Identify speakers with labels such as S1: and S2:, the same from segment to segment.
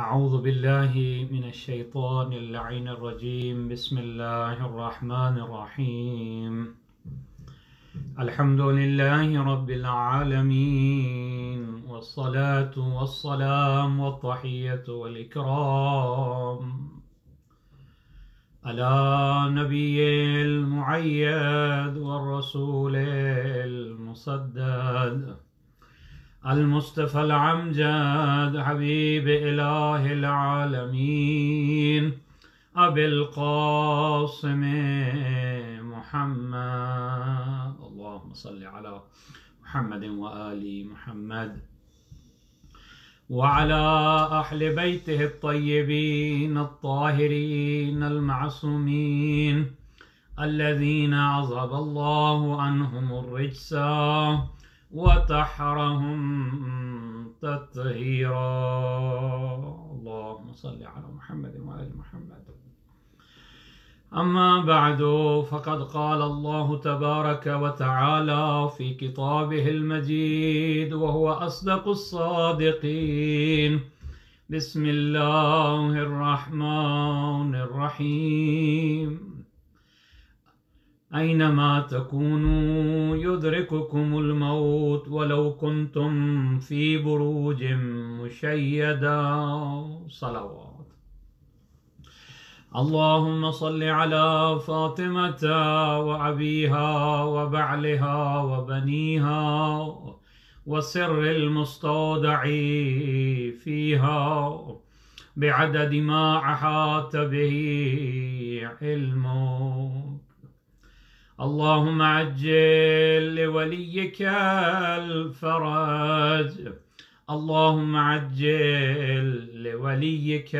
S1: أعوذ بالله من الشيطان اللعين الرجيم. بسم الله الرحمن الرحيم. الحمد لله رب العالمين، والصلاة والسلام والتحية والإكرام على نبي المعيد والرسول المسدد المصطفى العمجد حبيب إله العالمين أبي القاسم محمد. اللهم صل على محمد وآل محمد وعلى أهل بيته الطيبين الطاهرين المعصومين الذين عذب الله عنهم الرجس وطهرهم تطهيرا. اللهم صل على محمد وآل محمد. أما بعد، فقد قال الله تبارك وتعالى في كتابه المجيد وهو أصدق الصادقين: بسم الله الرحمن الرحيم. أينما تكونوا يدرككم الموت ولو كنتم في بروج مشيدة. صلوات. اللهم صل على فاطمة وأبيها وبعلها وبنيها وسر المستودع فيها بعدد ما أحاط به علمك. اللهم عجل لوليك الفرج. اللهم عجل لوليك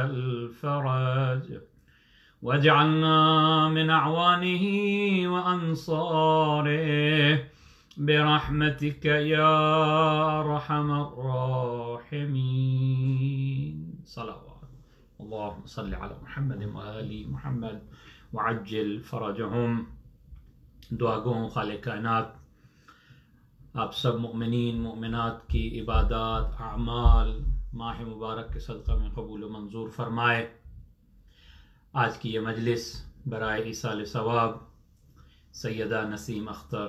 S1: الفرج، واجعلنا من أعوانه وأنصاره برحمتك يا أرحم الراحمين. صلوات. اللهم صل على محمد وآل محمد وعجل فرجهم. دعا گو خالق کائنات آپ سب مؤمنین مؤمنات کی عبادات اعمال ماہ مبارک کے صدقہ میں قبول و منظور فرمائے. آج کی یہ مجلس برائے ایصال ثواب سیدہ نسیم اختر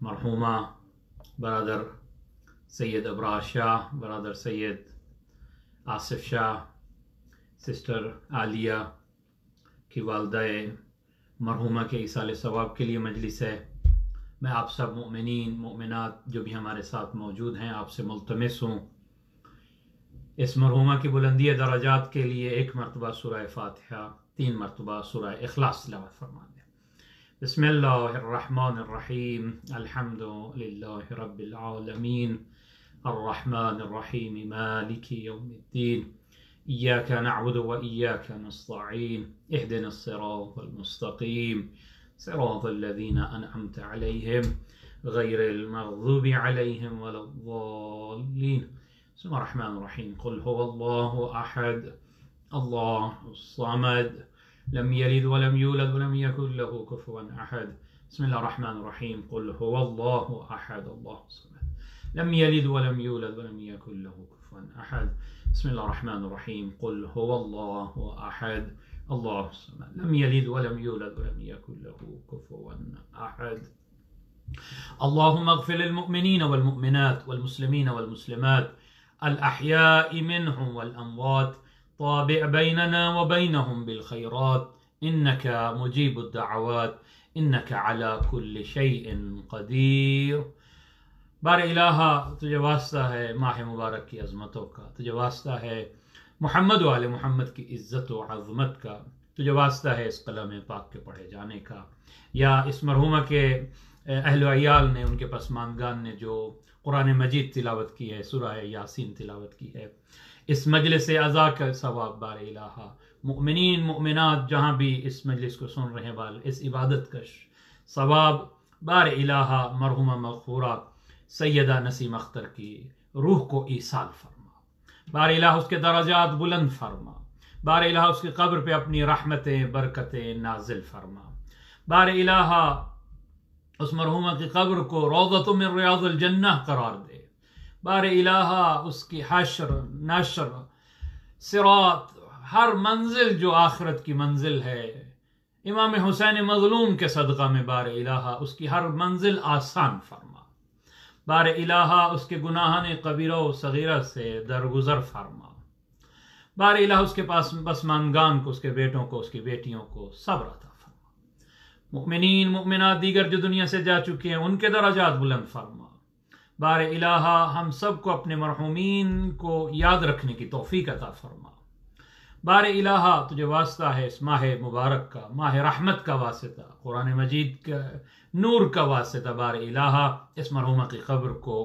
S1: مرحومہ، برادر سید ابرار شاہ، برادر سید آصف شاہ، سسٹر عالیہ کی والدہ مرحومہ کے ایصال ثواب کے لیے مجلس ہے. میں آپ سب مؤمنین مؤمنات جو بھی ہمارے ساتھ موجود ہیں آپ سے ملتمس ہوں اس مرحومہ کی بلندی درجات کے لیے ایک مرتبہ سورہ فاتحہ، 3 مرتبہ سورہ اخلاص تلاوت فرما دیں. بسم اللہ الرحمن الرحیم. الحمد للہ رب العالمین الرحمن الرحیم مالک یوم الدین. إياك نعبد وإياك نستعين. اهدنا الصراط المستقيم صراط الذين أنعمت عليهم غير المغضوب عليهم ولا الضالين. بسم الله الرحمن الرحيم. قل هو الله أحد الله الصمد لم يلد ولم يولد ولم يكن له كفوا أحد. بسم الله الرحمن الرحيم. قل هو الله أحد الله الصمد لم يلد ولم يولد ولم يكن له كفوا أحد. بسم الله الرحمن الرحيم. قل هو الله أحد الله الصمد لم يلد ولم يولد ولم يكن له كفوا أحد. اللهم اغفر للمؤمنين والمؤمنات والمسلمين والمسلمات الأحياء منهم والأموات. طابع بيننا وبينهم بالخيرات إنك مجيب الدعوات إنك على كل شيء قدير. بار الہا تجھے واسطہ ہے ماہ مبارک کی عظمتوں کا، تجھے واسطہ ہے محمد و آل محمد کی عزت و عظمت کا، تجھے واسطہ ہے اس کلام پاک کے پڑھے جانے کا، یا اس مرحومہ کے اہل و عیال نے، ان کے پسماندگان نے جو قرآن مجید تلاوت کی ہے، سورہ یاسین تلاوت کی ہے، اس مجلس عزا کا ثواب بار الہا مؤمنین مؤمنات جہاں بھی اس مجلس کو سن رہے والے اس عبادت کا ثواب بار الہا مرحومہ مغفورہ سیدہ نسیم اختر کی روح کو ایصال فرما. بار الہ اس کے درجات بلند فرما. بار الہ اس کی قبر پہ اپنی رحمتیں برکتیں نازل فرما. بار الہ اس مرحومہ کی قبر کو روضۃ من ریاض الجنہ قرار دے. بار الہ اس کی حشر نشر صراط، ہر منزل جو آخرت کی منزل ہے، امام حسین مظلوم کے صدقہ میں بار الہا اس کی ہر منزل آسان فرما، بار الہا اس کے گناہان کبیرہ و صغیرہ سے درگزر فرما، بار الہا اس کے پاس پسماندگان کو، اس کے بیٹوں کو، اس کی بیٹیوں کو صبر عطا فرما، مؤمنین مؤمنات دیگر جو دنیا سے جا چکے ہیں ان کے درجات بلند فرما، بار الہا ہم سب کو اپنے مرحومین کو یاد رکھنے کی توفیق عطا فرما، بار الہا تجھے واسطہ ہے اس ماہ مبارک کا، ماہ رحمت کا واسطہ، قرآن مجید کا نور کا واسطہ، بار الہا اس مرحومہ کی قبر کو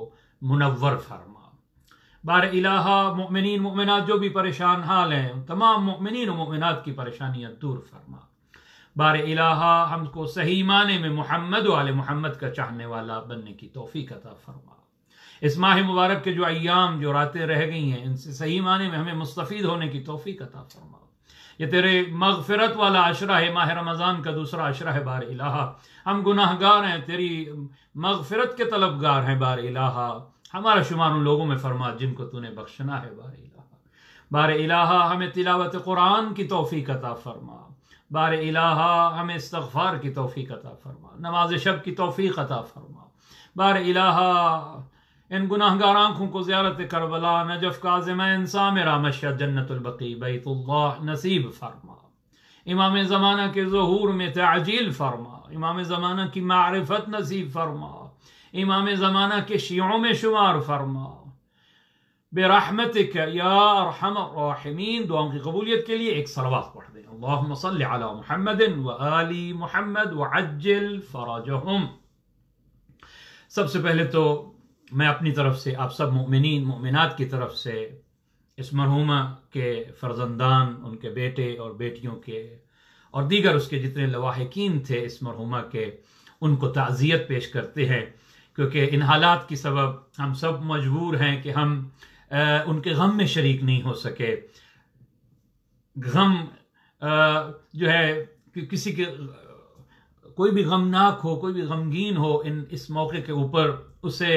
S1: منور فرما، بار الہا مؤمنین مؤمنات جو بھی پریشان حال ہیں تمام مؤمنین و مؤمنات کی پریشانیاں دور فرما، بار الہا ہم کو صحیح معنی میں محمد و آل محمد کا چاہنے والا بننے کی توفیق عطا فرما، اس ماہ مبارک کے جو ایام جو راتیں رہ گئی ہیں ان سے صحیح معنی میں ہمیں مستفید ہونے کی توفیق عطا فرما، یہ تیرے مغفرت والا عشرہ ہے، ماہ رمضان کا دوسرا عشرہ ہے، بار الہا ہم گناہ گار ہیں، تیری مغفرت کے طلبگار ہیں، بار الہا ہمارا شمار ان لوگوں میں فرما جن کو تو نے بخشنا ہے، بار الہا، بار الہا ہمیں تلاوت قرآن کی توفیق عطا فرما، بار الہا ہمیں استغفار کی توفیق عطا فرما، نماز شب کی توفیق عطا فرما، بار الہا ان گناہ گار آنکھوں کو زیارت کربلا، نجف کاظمین سامرہ مشہد جنت البقیع بیت اللہ نصیب فرما، امام زمانہ کے ظہور میں تعجیل فرما، امام زمانہ کی معرفت نصیب فرما، امام زمانہ کے شیعوں میں شمار فرما، برحمتک یا ارحم الراحمین۔ دعاؤں کی قبولیت کے لیے ایک صلوات پڑھ دیں، اللہم صل علی محمد و آل محمد وعجل فرجہم۔ سب سے پہلے تو میں اپنی طرف سے آپ سب مؤمنین مؤمنات کی طرف سے اس مرحومہ کے فرزندان، ان کے بیٹے اور بیٹیوں کے اور دیگر اس کے جتنے لواحقین تھے اس مرحومہ کے، ان کو تعزیت پیش کرتے ہیں، کیونکہ ان حالات کی سبب ہم سب مجبور ہیں کہ ہم ان کے غم میں شریک نہیں ہو سکے۔ غم جو ہے کہ کسی کے کوئی بھی غمناک ہو، کوئی بھی غمگین ہو، اس موقع کے اوپر اسے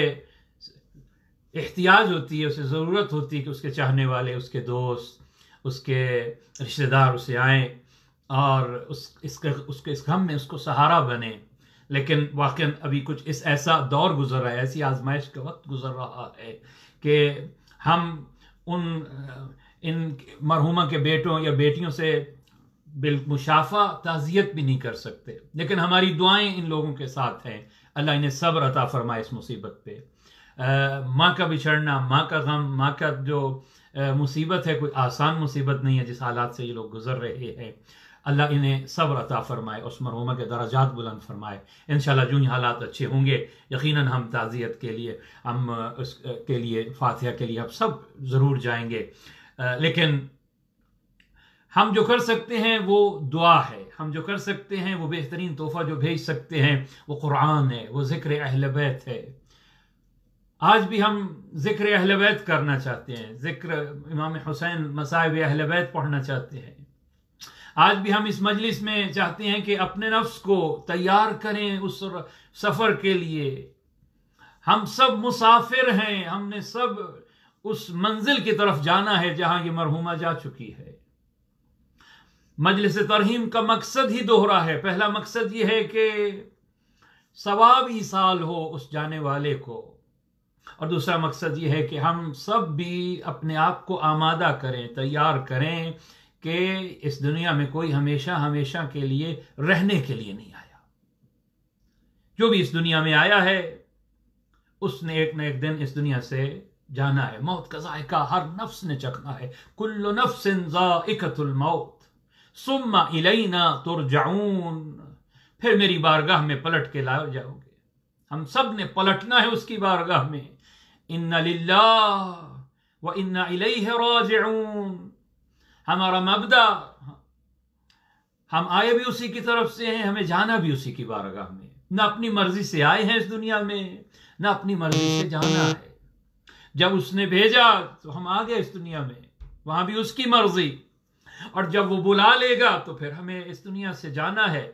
S1: احتیاج ہوتی ہے، اسے ضرورت ہوتی ہے کہ اس کے چاہنے والے، اس کے دوست، اس کے رشتہ دار اسے آئیں اور اس کے اس غم میں اس کو سہارا بنے۔ لیکن واقعاً ابھی کچھ اس ایسا دور گزر رہا ہے، ایسی آزمائش کا وقت گزر رہا ہے کہ ہم ان مرحومہ کے بیٹوں یا بیٹیوں سے بالمشافہ تعزیت بھی نہیں کر سکتے، لیکن ہماری دعائیں ان لوگوں کے ساتھ ہیں، اللہ انہیں صبر عطا فرمائے اس مصیبت پہ۔ ماں کا بچھڑنا، ماں کا غم، ماں کا جو مصیبت ہے کوئی آسان مصیبت نہیں ہے، جس حالات سے یہ لوگ گزر رہے ہیں، اللہ انہیں صبر عطا فرمائے، اس مرحومہ کے درجات بلند فرمائے۔ انشاءاللہ جو حالات اچھے ہوں گے یقیناً ہم تعزیت کے لیے، ہم اس کے لیے فاتحہ کے لیے ہم سب ضرور جائیں گے، لیکن ہم جو کر سکتے ہیں وہ دعا ہے، ہم جو کر سکتے ہیں وہ بہترین تحفہ جو بھیج سکتے ہیں وہ قرآن ہے، وہ ذکر اہل بیت ہے۔ آج بھی ہم ذکر اہل بیت کرنا چاہتے ہیں، ذکر امام حسین مصائب اہل بیت پڑھنا چاہتے ہیں۔ آج بھی ہم اس مجلس میں چاہتے ہیں کہ اپنے نفس کو تیار کریں اس سفر کے لیے۔ ہم سب مسافر ہیں، ہم نے سب اس منزل کی طرف جانا ہے جہاں یہ مرحومہ جا چکی ہے۔ مجلس ترحیم کا مقصد ہی دوہرا ہے۔ پہلا مقصد یہ ہے کہ ثواب ایصال ہو اس جانے والے کو، اور دوسرا مقصد یہ ہے کہ ہم سب بھی اپنے آپ کو آمادہ کریں، تیار کریں کہ اس دنیا میں کوئی ہمیشہ کے لیے رہنے کے لیے نہیں آیا۔ جو بھی اس دنیا میں آیا ہے اس نے ایک نہ ایک دن اس دنیا سے جانا ہے، موت کا ذائقہ ہر نفس نے چکھنا ہے، کل نفس ذائقۃ الموت ثم الینا ترجعون، پھر میری بارگاہ میں پلٹ کے لائے جاؤ گے۔ ہم سب نے پلٹنا ہے اس کی بارگاہ میں، ان للہ و انا الیہ راجعون۔ ہمارا مبدأ، ہم آئے بھی اسی کی طرف سے ہیں، ہمیں جانا بھی اسی کی بارگاہ میں، نہ اپنی مرضی سے آئے ہیں اس دنیا میں، نہ اپنی مرضی سے جانا ہے۔ جب اس نے بھیجا تو ہم آ گئے اس دنیا میں، وہاں بھی اس کی مرضی، اور جب وہ بلا لے گا تو پھر ہمیں اس دنیا سے جانا ہے۔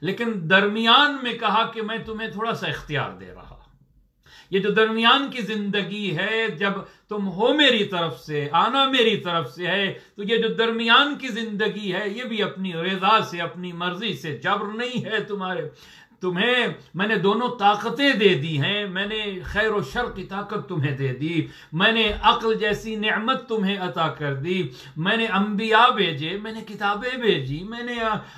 S1: لیکن درمیان میں کہا کہ میں تمہیں تھوڑا سا اختیار دے رہا ہوں یہ جو درمیان کی زندگی ہے، جب تم ہو میری طرف سے، آنا میری طرف سے ہے، تو یہ جو درمیان کی زندگی ہے یہ بھی اپنی رضا سے، اپنی مرضی سے، جبر نہیں ہے تمہیں میں نے دونوں طاقتیں دے دی ہیں، میں نے خیر و شر کی طاقت تمہیں دے دی، میں نے عقل جیسی نعمت تمہیں عطا کر دی، میں نے انبیاء بھیجے، میں نے کتابیں بھیجی، میں نے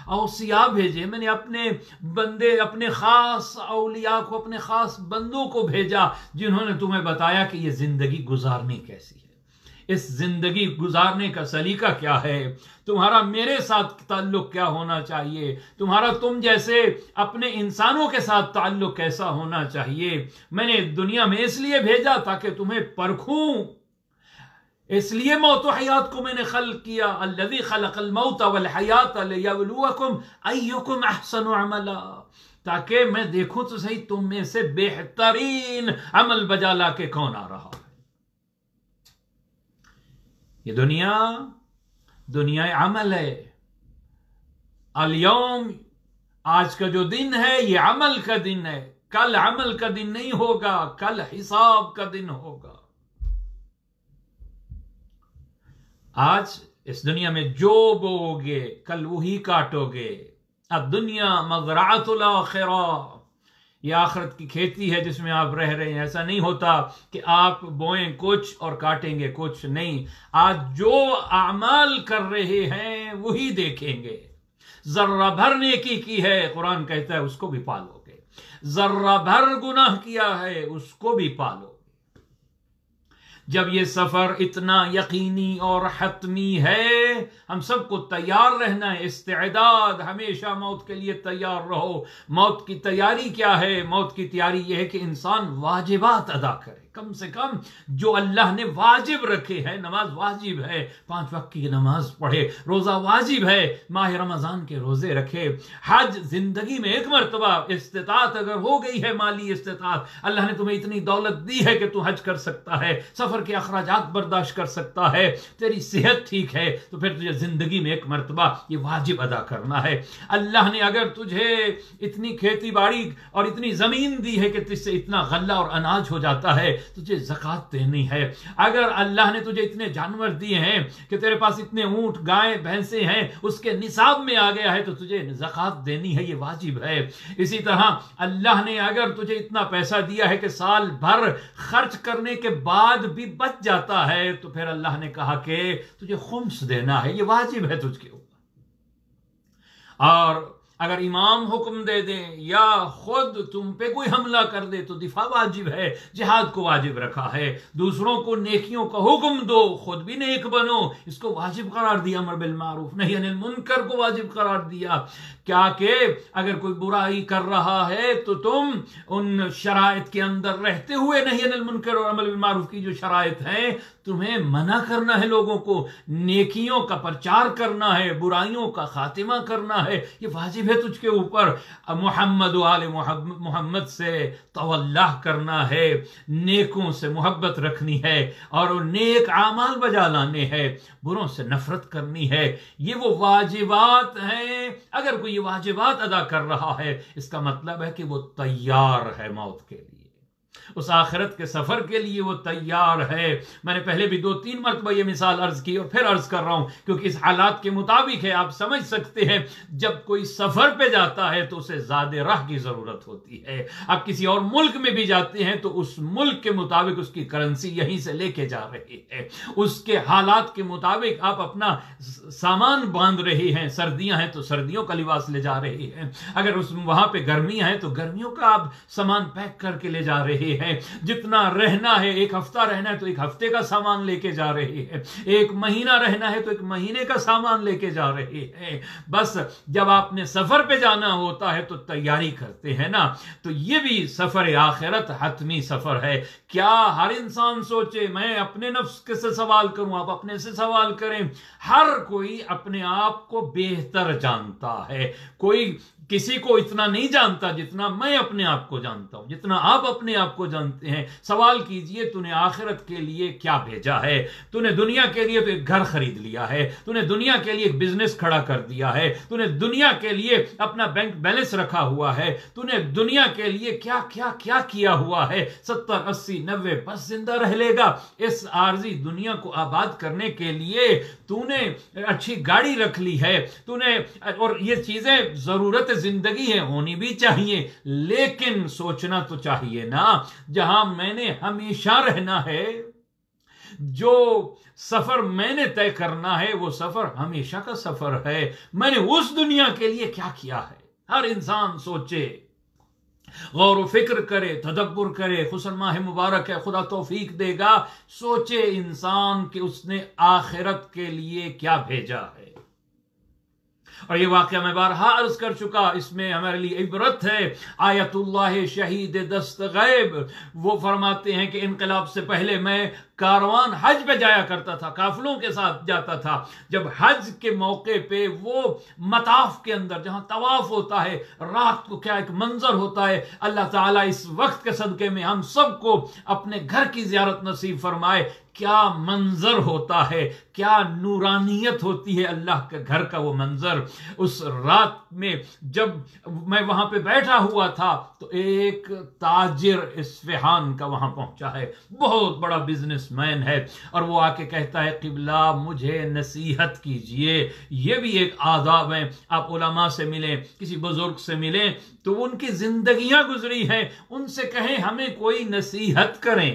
S1: اوصیاء بھیجے، میں نے اپنے بندے، اپنے خاص اولیاء کو، اپنے خاص بندوں کو بھیجا جنہوں نے تمہیں بتایا کہ یہ زندگی گزارنی کیسی ہے، اس زندگی گزارنے کا سلیقہ کیا ہے، تمہارا میرے ساتھ تعلق کیا ہونا چاہیے، تمہارا تم جیسے اپنے انسانوں کے ساتھ تعلق کیسا ہونا چاہیے۔ میں نے دنیا میں اس لیے بھیجا تاکہ تمہیں پرکھوں، اس لیے موت و حیات کو میں نے خلق کیا، الذی خلق الموت والحیات لیبلوکم ایکم احسن عملا، تاکہ میں دیکھوں تو صحیح تم میں سے بہترین عمل بجا لا کے کون آ رہا ہے۔ یہ دنیا عمل ہے، اليوم، آج کا جو دن ہے یہ عمل کا دن ہے، کل عمل کا دن نہیں ہوگا، کل حساب کا دن ہوگا۔ آج اس دنیا میں جو بو گے کل وہی کاٹو گے، الدنیا مزرعۃ الاخرہ، یہ آخرت کی کھیتی ہے جس میں آپ رہ رہے ہیں۔ ایسا نہیں ہوتا کہ آپ بوئیں کچھ اور کاٹیں گے کچھ، نہیں، آج جو اعمال کر رہے ہیں وہی دیکھیں گے۔ ذرہ بھر نیکی کی ہے، قرآن کہتا ہے اس کو بھی پالو گے، ذرہ بھر گناہ کیا ہے اس کو بھی پالو گے۔ جب یہ سفر اتنا یقینی اور حتمی ہے، ہم سب کو تیار رہنا ہے، استعداد، ہمیشہ موت کے لیے تیار رہو۔ موت کی تیاری کیا ہے؟ موت کی تیاری یہ ہے کہ انسان واجبات ادا کرے، کم سے کم جو اللہ نے واجب رکھے ہیں۔ نماز واجب ہے، 5 وقت کی نماز پڑھے، روزہ واجب ہے، ماہ رمضان کے روزے رکھے، حج زندگی میں ایک مرتبہ، استطاعت اگر ہو گئی ہے، مالی استطاعت، اللہ نے تمہیں اتنی دولت دی ہے کہ تو حج کر سکتا ہے، سفر کے اخراجات برداشت کر سکتا ہے، تیری صحت ٹھیک ہے، تو پھر تجھے زندگی میں ایک مرتبہ یہ واجب ادا کرنا ہے۔ اللہ نے اگر تجھے اتنی کھیتی باڑی اور اتنی زمین دی ہے کہ تجھ سے اتنا غلہ اور اناج ہو جاتا ہے، تجھے زکوٰۃ دینی ہے۔ اگر اللہ نے تجھے اتنے جانور دیے ہیں کہ تیرے پاس اتنے اونٹ، گائے، بھینسیں ہیں، اس کے نصاب میں آ گیا ہے، تو تجھے زکوٰۃ دینی ہے، یہ واجب ہے۔ اسی طرح اللہ نے اگر تجھے اتنا پیسہ دیا ہے کہ سال بھر خرچ کرنے کے بعد بھی بچ جاتا ہے، تو پھر اللہ نے کہا کہ تجھے خمس دینا ہے، یہ واجب ہے تجھ کے اوپر۔ اور اگر امام حکم دے دیں یا خود تم پہ کوئی حملہ کر دے تو دفاع واجب ہے، جہاد کو واجب رکھا ہے۔ دوسروں کو نیکیوں کا حکم دو، خود بھی نیک بنو، اس کو واجب قرار دیا۔ امر بالمعروف نہی عن المنکر کو واجب قرار دیا، کیا کہ اگر کوئی برائی کر رہا ہے تو تم ان شرائط کے اندر رہتے ہوئے نہی عن المنکر اور امر بالمعروف کی جو شرائط ہیں تمہیں منع کرنا ہے، لوگوں کو نیکیوں کا پرچار کرنا ہے، برائیوں کا خاتمہ کرنا ہے، یہ واجب ہے تجھ کے اوپر۔ محمد و آل محمد سے توجہ کرنا ہے، نیکوں سے محبت رکھنی ہے اور نیک اعمال بجا لانے ہیں، بروں سے نفرت کرنی ہے۔ یہ وہ واجبات ہیں۔ اگر کوئی یہ واجبات ادا کر رہا ہے، اس کا مطلب ہے کہ وہ تیار ہے موت کے لیے، اس آخرت کے سفر کے لیے وہ تیار ہے۔ میں نے پہلے بھی 2-3 مرتبہ یہ مثال عرض کی اور پھر عرض کر رہا ہوں کیونکہ اس حالات کے مطابق ہے، آپ سمجھ سکتے ہیں۔ جب کوئی سفر پہ جاتا ہے تو اسے زیادہ راہ کی ضرورت ہوتی ہے۔ آپ کسی اور ملک میں بھی جاتے ہیں تو اس ملک کے مطابق اس کی کرنسی یہیں سے لے کے جا رہی ہے، اس کے حالات کے مطابق آپ اپنا سامان باندھ رہے ہیں۔ سردیاں ہیں تو سردیوں کا لباس لے جا رہے ہیں، اگر وہاں پہ گرمیاں ہیں تو گرمیوں کا آپ سامان پیک کر کے لے جا رہے ہیں۔ جتنا رہنا ہے، 1 ہفتہ رہنا ہے تو 1 ہفتے کا سامان لے کے جا رہے ہیں، 1 مہینہ رہنا ہے تو 1 مہینے کا سامان لے کے جا رہے ہیں۔ بس جب آپ نے سفر پہ جانا ہوتا ہے تو تیاری کرتے ہیں نا۔ تو یہ بھی سفر آخرت حتمی سفر ہے۔ کیا ہر انسان سوچے میں اپنے نفس سے سوال کروں؟ آپ اپنے سے سوال کریں۔ ہر کوئی اپنے آپ کو بہتر جانتا ہے، کوئی کسی کو اتنا نہیں جانتا جتنا میں اپنے آپ کو جانتا ہوں، جتنا آپ اپنے آپ کو جانتے ہیں۔ سوال کیجئے تو نے آخرت کے لیے کیا بھیجا ہے؟ تو نے دنیا کے لیے تو ایک گھر خرید لیا ہے، تو نے دنیا کے لیے ایک بزنس کھڑا کر دیا ہے، تو نے دنیا کے لیے اپنا بینک بیلنس رکھا ہوا ہے، تو نے دنیا کے لیے کیا کیا کیا کیا ہوا ہے۔ 70 80 90 بس زندہ رہ لے گا۔ اس عارضی دنیا کو آباد کرنے کے لیے تو نے اچھی گاڑی رکھ لی ہے، تو نے، اور یہ چیزیں ضرورت زندگی ہے، ہونی بھی چاہیے، لیکن سوچنا تو چاہیے نا، جہاں میں نے ہمیشہ رہنا ہے، جو سفر میں نے طے کرنا ہے، وہ سفر ہمیشہ کا سفر ہے۔ میں نے اس دنیا کے لیے کیا کیا ہے؟ ہر انسان سوچے، غور و فکر کرے، تدبر کرے۔ خصوصاً ماہ مبارک ہے، خدا توفیق دے گا، سوچے انسان کہ اس نے آخرت کے لیے کیا بھیجا ہے۔ اور یہ واقعہ میں بارہا عرض کر چکا، اس میں ہمارے لیے عبرت ہے۔ آیت اللہ شہید دست غیب، وہ فرماتے ہیں کہ انقلاب سے پہلے میں کاروان حج پہ جایا کرتا تھا، قافلوں کے ساتھ جاتا تھا۔ جب حج کے موقع پہ وہ مطاف کے اندر جہاں طواف ہوتا ہے، رات کو کیا ایک منظر ہوتا ہے۔ اللہ تعالیٰ اس وقت کے صدقے میں ہم سب کو اپنے گھر کی زیارت نصیب فرمائے۔ کیا منظر ہوتا ہے، کیا نورانیت ہوتی ہے اللہ کے گھر کا وہ منظر۔ اس رات میں جب میں وہاں پہ بیٹھا ہوا تھا تو ایک تاجر اصفہان کا وہاں پہنچا ہے، بہت بڑا بزنس مین ہے، اور وہ آ کے کہتا ہے قبلہ مجھے نصیحت کیجئے۔ یہ بھی ایک آداب ہے، آپ علماء سے ملیں، کسی بزرگ سے ملیں تو ان کی زندگیاں گزری ہیں، ان سے کہیں ہمیں کوئی نصیحت کریں۔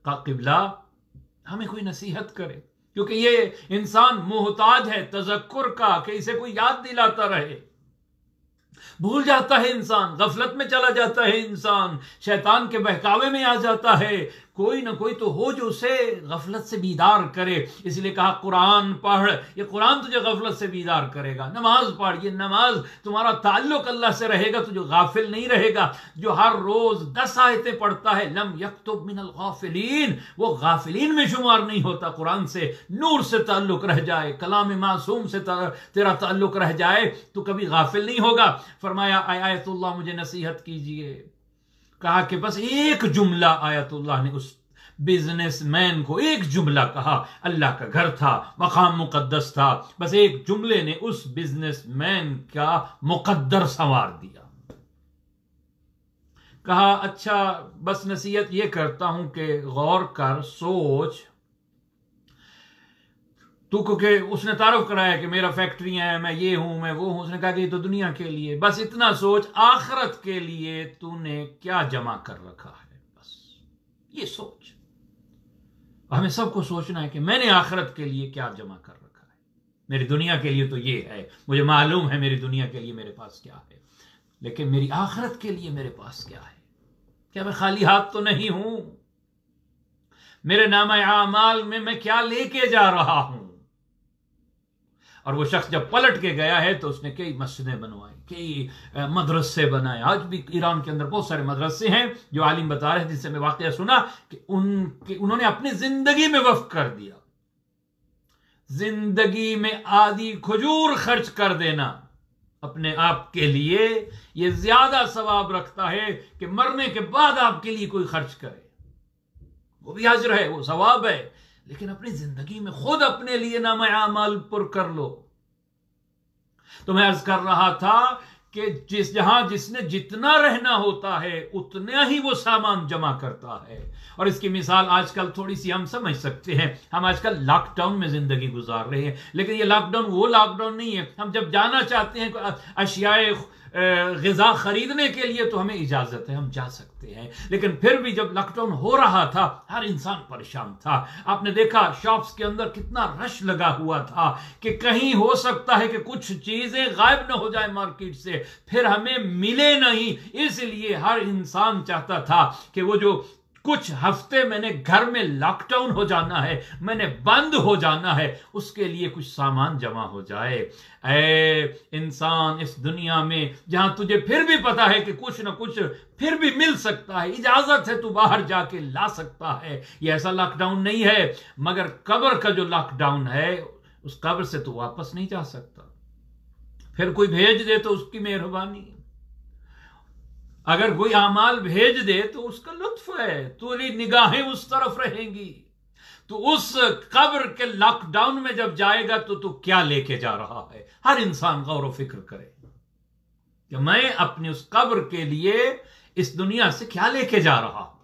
S1: کہا قبلہ ہمیں کوئی نصیحت کرے، کیونکہ یہ انسان محتاج ہے تذکر کا، کہ اسے کوئی یاد دلاتا رہے۔ بھول جاتا ہے انسان، غفلت میں چلا جاتا ہے انسان، شیطان کے بہکاوے میں آ جاتا ہے۔ کوئی نہ کوئی تو ہو جو اسے غفلت سے بیدار کرے۔ اس لیے کہا قرآن پڑھ، یہ قرآن تجھے غفلت سے بیدار کرے گا۔ نماز پڑھ، یہ نماز تمہارا تعلق اللہ سے رہے گا، تجھے غافل نہیں رہے گا۔ جو ہر روز 10 آیتیں پڑھتا ہے، لم یکتب من الغافلین، وہ غافلین میں شمار نہیں ہوتا۔ قرآن سے، نور سے تعلق رہ جائے، کلام معصوم سے تیرا تعلق رہ جائے تو کبھی غافل نہیں ہوگا۔ فرمایا آیت اللہ مجھے نصیحت کیجئے۔ کہا کہ بس ایک جملہ آیت اللہ نے اس بزنس مین کو، ایک جملہ کہا، اللہ کا گھر تھا، مقام مقدس تھا، بس ایک جملے نے اس بزنس مین کا مقدر سنوار دیا۔ کہا اچھا بس نصیحت یہ کرتا ہوں کہ غور کر، سوچ تو، کیونکہ اس نے تعارف کرایا کہ میرا فیکٹری ہے، میں یہ ہوں، میں وہ ہوں۔ اس نے کہا کہ یہ تو دنیا کے لیے، بس اتنا سوچ آخرت کے لیے تو نے کیا جمع کر رکھا ہے، بس یہ سوچ۔ ہمیں سب کو سوچنا ہے کہ میں نے آخرت کے لیے کیا جمع کر رکھا ہے۔ میری دنیا کے لیے تو یہ ہے، مجھے معلوم ہے میری دنیا کے لیے میرے پاس کیا ہے، لیکن میری آخرت کے لیے میرے پاس کیا ہے؟ کیا میں خالی ہاتھ تو نہیں ہوں؟ میرے نامہ اعمال میں میں کیا لے کے جا رہا ہوں؟ اور وہ شخص جب پلٹ کے گیا ہے تو اس نے کئی مسجدیں بنوائی، کئی مدرسے بنائے۔ آج بھی ایران کے اندر بہت سارے مدرسے ہیں، جو عالم بتا رہے ہیں، جن سے میں واقعہ سنا کہ انہوں نے اپنی زندگی میں وقف کر دیا۔ زندگی میں آدھی کھجور خرچ کر دینا اپنے آپ کے لیے، یہ زیادہ ثواب رکھتا ہے کہ مرنے کے بعد آپ کے لیے کوئی خرچ کرے۔ وہ بھی اجر ہے، وہ ثواب ہے، لیکن اپنی زندگی میں خود اپنے لیے نامہ اعمال پر کر لو۔ تو میں عرض کر رہا تھا کہ جس نے جتنا رہنا ہوتا ہے اتنا ہی وہ سامان جمع کرتا ہے۔ اور اس کی مثال آج کل تھوڑی سی ہم سمجھ سکتے ہیں۔ ہم آج کل لاک ڈاؤن میں زندگی گزار رہے ہیں، لیکن یہ لاک ڈاؤن وہ لاک ڈاؤن نہیں ہے۔ ہم جب جانا چاہتے ہیں اشیاء غذا خریدنے کے لیے تو ہمیں اجازت ہے، ہم جا سکتے ہیں، لیکن پھر بھی جب لاک ڈاؤن ہو رہا تھا ہر انسان پریشان تھا۔ آپ نے دیکھا شاپس کے اندر کتنا رش لگا ہوا تھا کہ کہیں ہو سکتا ہے کہ کچھ چیزیں غائب نہ ہو جائے مارکیٹ سے، پھر ہمیں ملے نہیں۔ اس لیے ہر انسان چاہتا تھا کہ وہ جو کچھ ہفتے میں نے گھر میں لاک ڈاؤن ہو جانا ہے، میں نے بند ہو جانا ہے، اس کے لیے کچھ سامان جمع ہو جائے۔ اے انسان، اس دنیا میں جہاں تجھے پھر بھی پتا ہے کہ کچھ نہ کچھ پھر بھی مل سکتا ہے، اجازت ہے تو باہر جا کے لا سکتا ہے، یہ ایسا لاک ڈاؤن نہیں ہے۔ مگر قبر کا جو لاک ڈاؤن ہے، اس قبر سے تو واپس نہیں جا سکتا۔ پھر کوئی بھیج دے تو اس کی مہربانی، اگر کوئی اعمال بھیج دے تو اس کا لطف ہے، تیری نگاہیں اس طرف رہیں گی۔ تو اس قبر کے لاک ڈاؤن میں جب جائے گا تو کیا لے کے جا رہا ہے؟ ہر انسان غور و فکر کرے کہ میں اپنی اس قبر کے لیے اس دنیا سے کیا لے کے جا رہا ہوں۔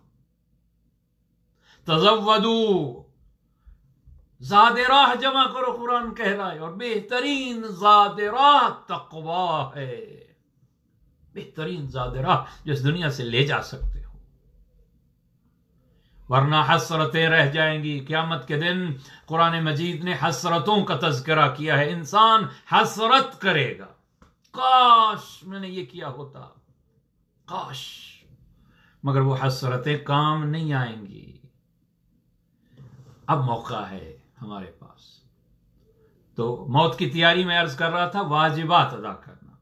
S1: تزودو، زاد راہ جمع کرو، قرآن کہہ رہا ہے، اور بہترین زاد راہ تقوی ہے، بہترین زاد راہ جو اس دنیا سے لے جا سکتے ہو، ورنہ حسرتیں رہ جائیں گی قیامت کے دن۔ قرآن مجید نے حسرتوں کا تذکرہ کیا ہے، انسان حسرت کرے گا، کاش میں نے یہ کیا ہوتا، کاش، مگر وہ حسرتیں کام نہیں آئیں گی۔ اب موقع ہے ہمارے پاس، تو موت کی تیاری میں عرض کر رہا تھا، واجبات ادا کرنا۔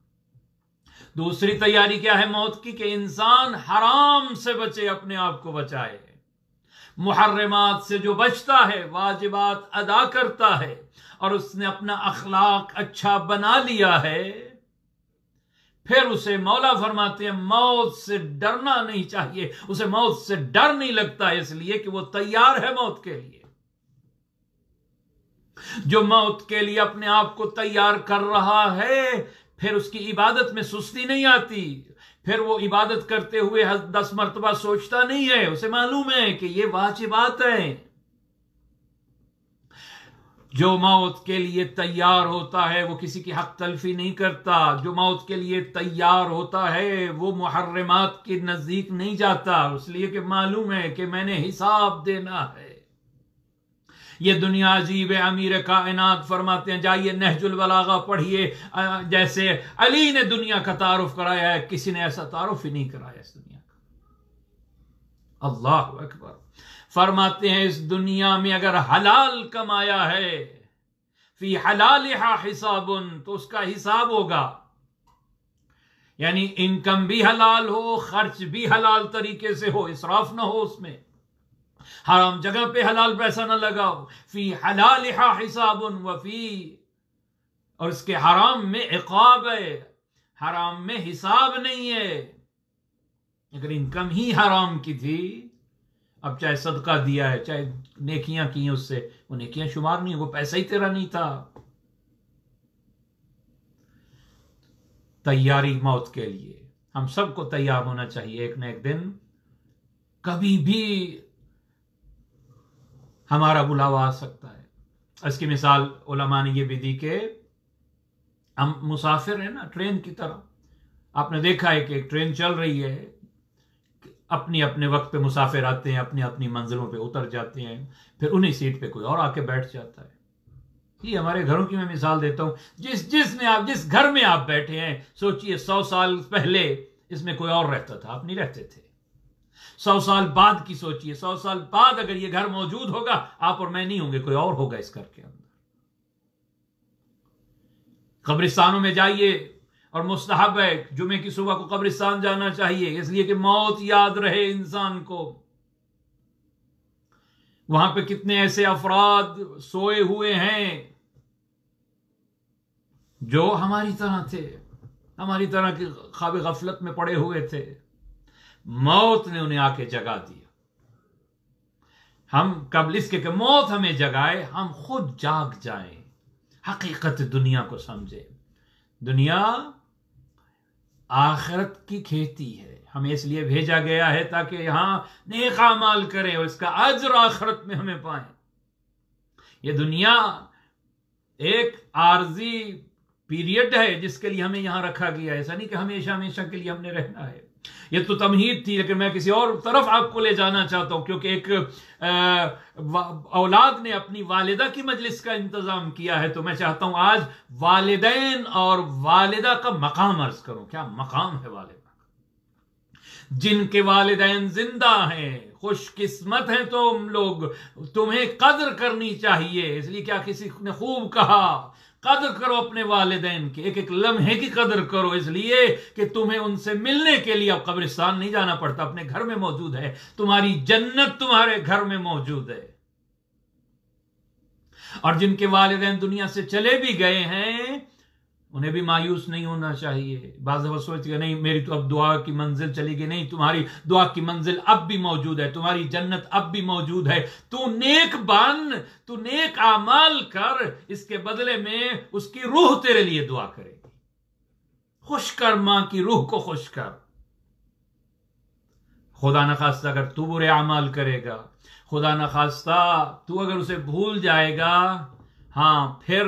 S1: دوسری تیاری کیا ہے موت کی؟ کہ انسان حرام سے بچے، اپنے آپ کو بچائے، محرمات سے جو بچتا ہے، واجبات ادا کرتا ہے، اور اس نے اپنا اخلاق اچھا بنا لیا ہے، پھر اسے مولا فرماتے ہیں موت سے ڈرنا نہیں چاہیے، اسے موت سے ڈر نہیں لگتا، اس لیے کہ وہ تیار ہے موت کے لیے۔ جو موت کے لیے اپنے آپ کو تیار کر رہا ہے، پھر اس کی عبادت میں سستی نہیں آتی، پھر وہ عبادت کرتے ہوئے 10 مرتبہ سوچتا نہیں ہے، اسے معلوم ہے کہ یہ واجبات ہیں۔ جو موت کے لیے تیار ہوتا ہے وہ کسی کی حق تلفی نہیں کرتا، جو موت کے لیے تیار ہوتا ہے وہ محرمات کے نزدیک نہیں جاتا، اس لیے کہ معلوم ہے کہ میں نے حساب دینا ہے۔ یہ دنیا عجیب ہے، امیر کائنات فرماتے ہیں جائیے نہج البلاغہ پڑھیے، جیسے علی نے دنیا کا تعارف کرایا ہے، کسی نے ایسا تعارف ہی نہیں کرایا اس دنیا کا۔ اللہ اکبر۔ فرماتے ہیں اس دنیا میں اگر حلال کمایا ہے، فی حلالہا حساب، تو اس کا حساب ہوگا، یعنی انکم بھی حلال ہو، خرچ بھی حلال طریقے سے ہو، اسراف نہ ہو اس میں، حرام جگہ پہ حلال پیسہ نہ لگاؤ، فی حلالہا حساب وفی، اور اس کے حرام میں عقاب ہے، حرام میں حساب نہیں ہے۔ اگر انکم ہی حرام کی تھی، اب چاہے صدقہ دیا ہے، چاہے نیکیاں کی ہیں، اس سے وہ نیکیاں شمار نہیں، وہ پیسہ ہی تیرا نہیں تھا۔ تیاری موت کے لیے ہم سب کو تیار ہونا چاہیے، ایک نہ ایک دن کبھی بھی ہمارا بلاوا آ سکتا ہے۔ اس کی مثال علماء نے یہ بھی دی کہ ہم مسافر ہیں نا، ٹرین کی طرح، آپ نے دیکھا ہے کہ ایک ٹرین چل رہی ہے، اپنی اپنے وقت پہ مسافر آتے ہیں، اپنی اپنی منزلوں پہ اتر جاتے ہیں، پھر انہی سیٹ پہ کوئی اور آ کے بیٹھ جاتا ہے۔ یہ ہمارے گھروں کی میں مثال دیتا ہوں، جس گھر میں آپ بیٹھے ہیں، سوچئے 100 سال پہلے اس میں کوئی اور رہتا تھا، آپ نہیں رہتے تھے۔ 100 سال بعد کی سوچئے، 100 سال بعد اگر یہ گھر موجود ہوگا، آپ اور میں نہیں ہوں گے، کوئی اور ہوگا اس گھر کے اندر۔ قبرستانوں میں جائیے، اور مستحب ہے جمعے کی صبح کو قبرستان جانا چاہیے، اس لیے کہ موت یاد رہے انسان کو۔ وہاں پہ کتنے ایسے افراد سوئے ہوئے ہیں جو ہماری طرح تھے، ہماری طرح کی خواب غفلت میں پڑے ہوئے تھے، موت نے انہیں آ کے جگا دیا۔ ہم قبل اس کے کہ موت ہمیں جگائے، ہم خود جاگ جائیں، حقیقت دنیا کو سمجھیں۔ دنیا آخرت کی کھیتی ہے، ہمیں اس لیے بھیجا گیا ہے تاکہ یہاں نیک اعمال کریں اور اس کا اجر آخرت میں ہمیں پائیں۔ یہ دنیا ایک عارضی پیریڈ ہے جس کے لیے ہمیں یہاں رکھا گیا ہے، ایسا نہیں کہ ہمیشہ ہمیشہ کے لیے ہم نے رہنا ہے۔ یہ تو تمہید تھی، لیکن میں کسی اور طرف آپ کو لے جانا چاہتا ہوں، کیونکہ ایک اولاد نے اپنی والدہ کی مجلس کا انتظام کیا ہے، تو میں چاہتا ہوں آج والدین اور والدہ کا مقام عرض کروں۔ کیا مقام ہے والدہ کا؟ جن کے والدین زندہ ہیں، خوش قسمت ہیں تم لوگ، تمہیں قدر کرنی چاہیے، اس لیے کیا کسی نے خوب کہا، قدر کرو اپنے والدین کی، ایک ایک لمحے کی قدر کرو، اس لیے کہ تمہیں ان سے ملنے کے لیے اب قبرستان نہیں جانا پڑتا، اپنے گھر میں موجود ہے، تمہاری جنت تمہارے گھر میں موجود ہے۔ اور جن کے والدین دنیا سے چلے بھی گئے ہیں، انہیں بھی مایوس نہیں ہونا چاہیے. بعض دفعہ سوچتے ہیں نہیں میری تو اب دعا کی منزل چلی گئی. نہیں، تمہاری دعا کی منزل اب بھی موجود ہے، تمہاری جنت اب بھی موجود ہے. تو نیک بن، تو نیک اعمال کر، اس کے بدلے میں اس کی روح تیرے لیے دعا کرے گی. خوش کر ماں کی روح کو، خوش کر. خدا نخواستہ اگر تو برے اعمال کرے گا، خدا نخواستہ تو اگر اسے بھول جائے گا، ہاں پھر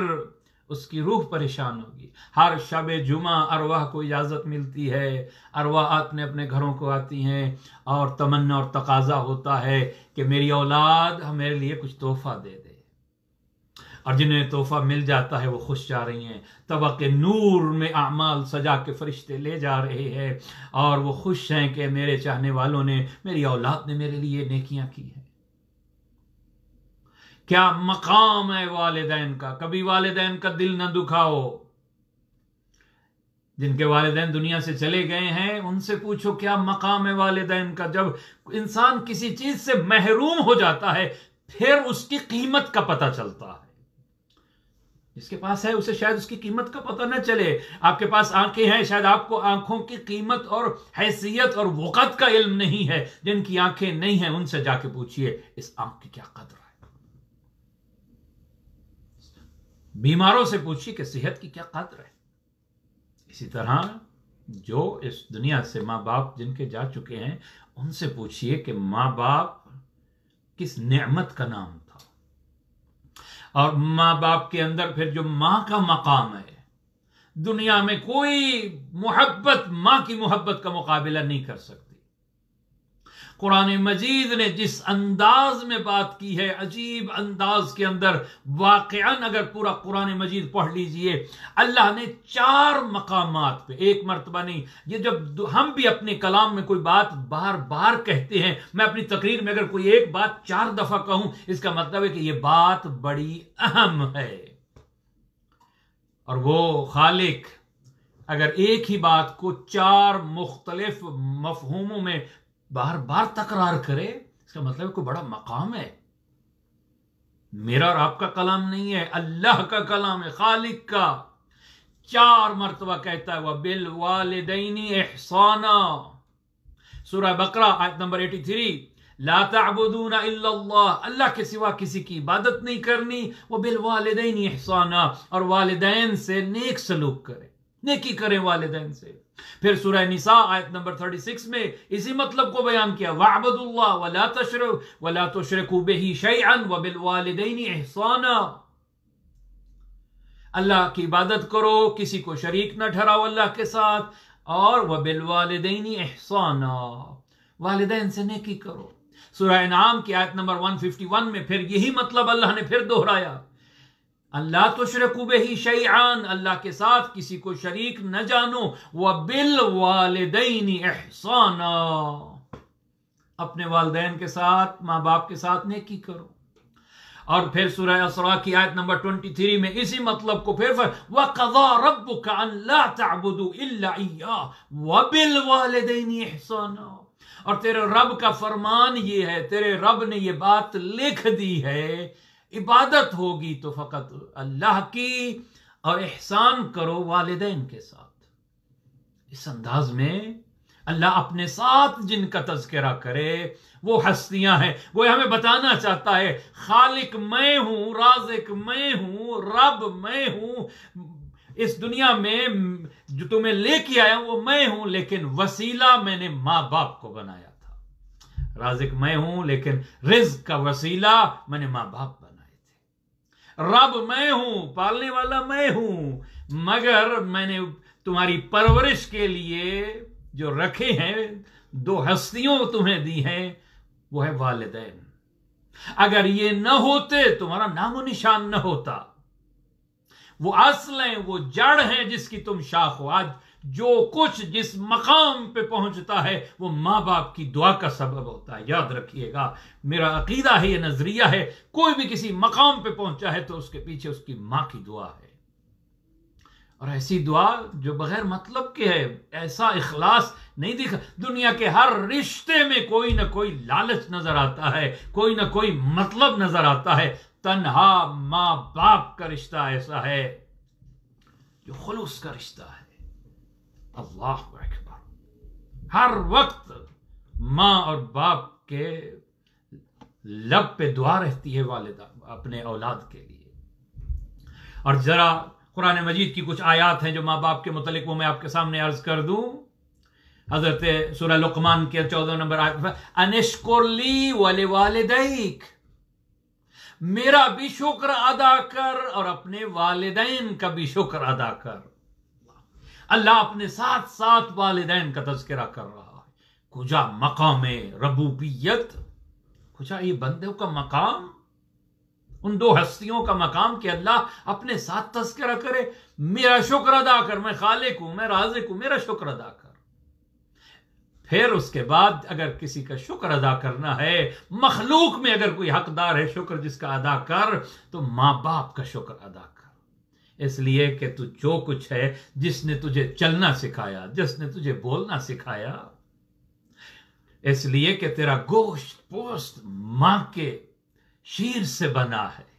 S1: اس کی روح پریشان ہوگی. ہر شب جمعہ ارواح کو اجازت ملتی ہے، ارواح اپنے اپنے گھروں کو آتی ہیں اور تمنا اور تقاضا ہوتا ہے کہ میری اولاد میرے لیے کچھ تحفہ دے دے. اور جنہیں تحفہ مل جاتا ہے وہ خوش جا رہی ہیں. طبق نور میں اعمال سجا کے فرشتے لے جا رہے ہیں اور وہ خوش ہیں کہ میرے چاہنے والوں نے، میری اولاد نے میرے لیے نیکیاں کی ہیں. کیا مقام ہے والدین کا. کبھی والدین کا دل نہ دکھاؤ. جن کے والدین دنیا سے چلے گئے ہیں ان سے پوچھو کیا مقام ہے والدین کا. جب انسان کسی چیز سے محروم ہو جاتا ہے پھر اس کی قیمت کا پتہ چلتا ہے. جس کے پاس ہے اسے شاید اس کی قیمت کا پتہ نہ چلے. آپ کے پاس آنکھیں ہیں، شاید آپ کو آنکھوں کی قیمت اور حیثیت اور وقت کا علم نہیں ہے. جن کی آنکھیں نہیں ہیں ان سے جا کے پوچھئے اس آنکھ کی کیا قدر ہے. بیماروں سے پوچھئے کہ صحت کی کیا قدر ہے. اسی طرح جو اس دنیا سے ماں باپ جن کے جا چکے ہیں ان سے پوچھئے کہ ماں باپ کس نعمت کا نام تھا. اور ماں باپ کے اندر پھر جو ماں کا مقام ہے، دنیا میں کوئی محبت ماں کی محبت کا مقابلہ نہیں کر سکتی. قرآن مجید نے جس انداز میں بات کی ہے، عجیب انداز کے اندر، واقعاً اگر پورا قرآن مجید پڑھ لیجئے، اللہ نے 4 مقامات پہ، ایک مرتبہ نہیں. یہ جب ہم بھی اپنے کلام میں کوئی بات بار بار کہتے ہیں، میں اپنی تقریر میں اگر کوئی ایک بات 4 دفعہ کہوں اس کا مطلب ہے کہ یہ بات بڑی اہم ہے. اور وہ خالق اگر ایک ہی بات کو 4 مختلف مفہوموں میں بار بار تکرار کرے اس کا مطلب کوئی بڑا مقام ہے. میرا اور آپ کا کلام نہیں ہے، اللہ کا کلام ہے، خالق کا. 4 مرتبہ کہتا ہے وَبِالْوَالِدَيْنِ إِحْسَانًا. سورہ بقرہ آیت نمبر 83. لا تعبدون الا اللہ، اللہ کے سوا کسی کی عبادت نہیں کرنی. وَبِالْوَالِدَيْنِ إِحْسَانًا، اور والدین سے نیک سلوک کرے، نیکی کریں والدین سے. پھر سورہ نساء آیت نمبر 36 میں اسی مطلب کو بیان کیا. وَاعْبُدُوا اللَّهَ وَلَا تُشْرِكُوا بِهِ شَيْئًا وَبِالْوَالِدَيْنِ إِحْسَانًا. اللہ کی عبادت کرو، کسی کو شریک نہ ٹھہراؤ اللہ کے ساتھ، اور وَبِالْوَالِدَيْنِ إِحْسَانًا، والدین سے نیکی کرو. سورہ انعام کی آیت نمبر 151 میں پھر یہی مطلب اللہ نے پھر دہرایا. اللہ تشرکوا بہ شیئا، اللہ کے ساتھ کسی کو شریک نہ جانو. وبالوالدین احسانا، اپنے والدین کے ساتھ، ماں باپ کے ساتھ نیکی کرو. اور پھر سورہ اسراء کی آیت نمبر 23 میں اسی مطلب کو پھر وَقَضَى رَبُّكَ أَن لَا تَعْبُدُوا إِلَّا إِيَّاهُ وَبِالْوَالِدَيْنِ إِحْسَانًا. اور تیرے رب کا فرمان یہ ہے، تیرے رب نے یہ بات لکھ دی ہے، عبادت ہوگی تو فقط اللہ کی، اور احسان کرو والدین کے ساتھ. اس انداز میں اللہ اپنے ساتھ جن کا تذکرہ کرے وہ ہستیاں ہیں. وہ ہمیں بتانا چاہتا ہے خالق میں ہوں، رازق میں ہوں، رب میں ہوں. اس دنیا میں جو تمہیں لے کے آیا وہ میں ہوں، لیکن وسیلہ میں نے ماں باپ کو بنایا تھا. رازق میں ہوں لیکن رزق کا وسیلہ میں نے ماں باپ بنائے تھے. رب میں ہوں، پالنے والا میں ہوں، مگر میں نے تمہاری پرورش کے لیے جو رکھے ہیں 2 ہستیوں تمہیں دی ہیں، وہ ہے والدین. اگر یہ نہ ہوتے تمہارا نام و نشان نہ ہوتا. وہ اصل ہیں، وہ جڑ ہیں جس کی تم شاخ ہو. آج جو کچھ جس مقام پہ پہنچتا ہے وہ ماں باپ کی دعا کا سبب ہوتا ہے. یاد رکھیے گا، میرا عقیدہ ہے، یہ نظریہ ہے، کوئی بھی کسی مقام پہ پہنچا ہے تو اس کے پیچھے اس کی ماں کی دعا ہے. اور ایسی دعا جو بغیر مطلب کے ہے، ایسا اخلاص نہیں دکھا. دنیا کے ہر رشتے میں کوئی نہ کوئی لالچ نظر آتا ہے، کوئی نہ کوئی مطلب نظر آتا ہے. تنہا ماں باپ کا رشتہ ایسا ہے جو خلوص کا رشتہ ہے. اللہ اکبر. ہر وقت ماں اور باپ کے لب پہ دعا رہتی ہے والدہ اپنے اولاد کے لیے. اور ذرا قرآن مجید کی کچھ آیات ہیں جو ماں باپ کے متعلق، وہ میں آپ کے سامنے عرض کر دوں. حضرت سورہ لقمان کے 14 نمبر آیت میں انشکر لی ولوالدیک، میرا بھی شکر ادا کر اور اپنے والدین کا بھی شکر ادا کر. اللہ اپنے ساتھ ساتھ والدین کا تذکرہ کر رہا ہے. کجا مقام ربوبیت، کجا یہ بندوں کا مقام، ان دو ہستیوں کا مقام کہ اللہ اپنے ساتھ تذکرہ کرے. میرا شکر ادا کر، میں خالق ہوں، میں رازق ہوں، میرا شکر ادا کر. پھر اس کے بعد اگر کسی کا شکر ادا کرنا ہے، مخلوق میں اگر کوئی حقدار ہے شکر جس کا ادا کر، تو ماں باپ کا شکر ادا کر. اس لیے کہ تو جو کچھ ہے، جس نے تجھے چلنا سکھایا، جس نے تجھے بولنا سکھایا، اس لیے کہ تیرا گوشت پوست ماں کے شیر سے بنا ہے،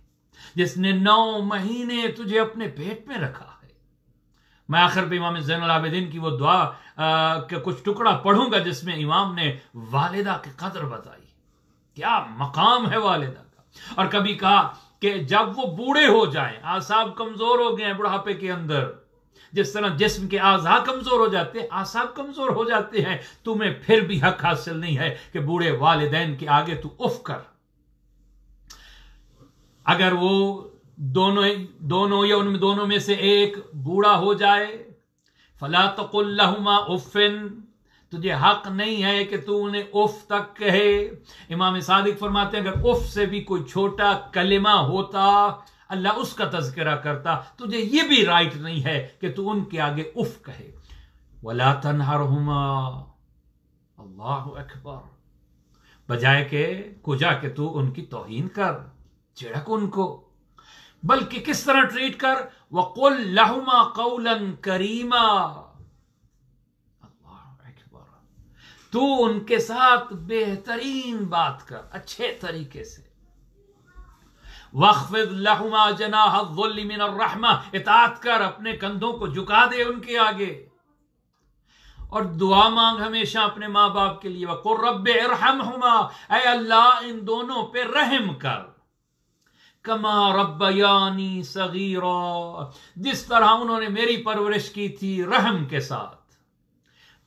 S1: جس نے 9 مہینے تجھے اپنے پیٹ میں رکھا ہے. میں آخر پہ امام زین العابدین کی وہ دعا کا کچھ ٹکڑا پڑھوں گا جس میں امام نے والدہ کی قدر بتائی. کیا مقام ہے والدہ کا. اور کبھی کہا کہ جب وہ بوڑھے ہو جائیں، اعصاب کمزور ہو گئے ہیں بڑھاپے کے اندر، جس طرح جسم کے اعضاء کمزور ہو جاتے ہیں، اعصاب کمزور ہو جاتے ہیں، تمہیں پھر بھی حق حاصل نہیں ہے کہ بوڑھے والدین کے آگے تو اف کر. اگر وہ دونوں یا ان دونوں میں سے ایک بوڑھا ہو جائے، فلا تقل لہما اف، تجھے حق نہیں ہے کہ تو انہیں اف تک کہے. امام صادق فرماتے ہیں اگر اف سے بھی کوئی چھوٹا کلمہ ہوتا اللہ اس کا تذکرہ کرتا، تجھے یہ بھی رائٹ نہیں ہے کہ تو ان کے آگے اف کہے. ولا تنہرہما، اللہ اکبر، بجائے کہ کجا کہ تو ان کی توہین کر، چڑک ان کو، بلکہ کس طرح ٹریٹ کر. وَقُلْ لَهُمَا قَوْلًا كَرِيمًا، اللہ اکبر، تو ان کے ساتھ بہترین بات کر، اچھے طریقے سے. وَاخْفِضْ لَهُمَا جَنَاحَ الذُّلِّ مِنَ الرَّحْمَةِ، اطاعت کر، اپنے کندھوں کو جھکا دے ان کے آگے. اور دعا مانگ ہمیشہ اپنے ماں باپ کے لیے. وَقُلْ رَبِّ ارْحَمْهُمَا، اے اللہ ان دونوں پہ رحم کر. کما ربیانی صغیرا، جس طرح انہوں نے میری پرورش کی تھی رحم کے ساتھ،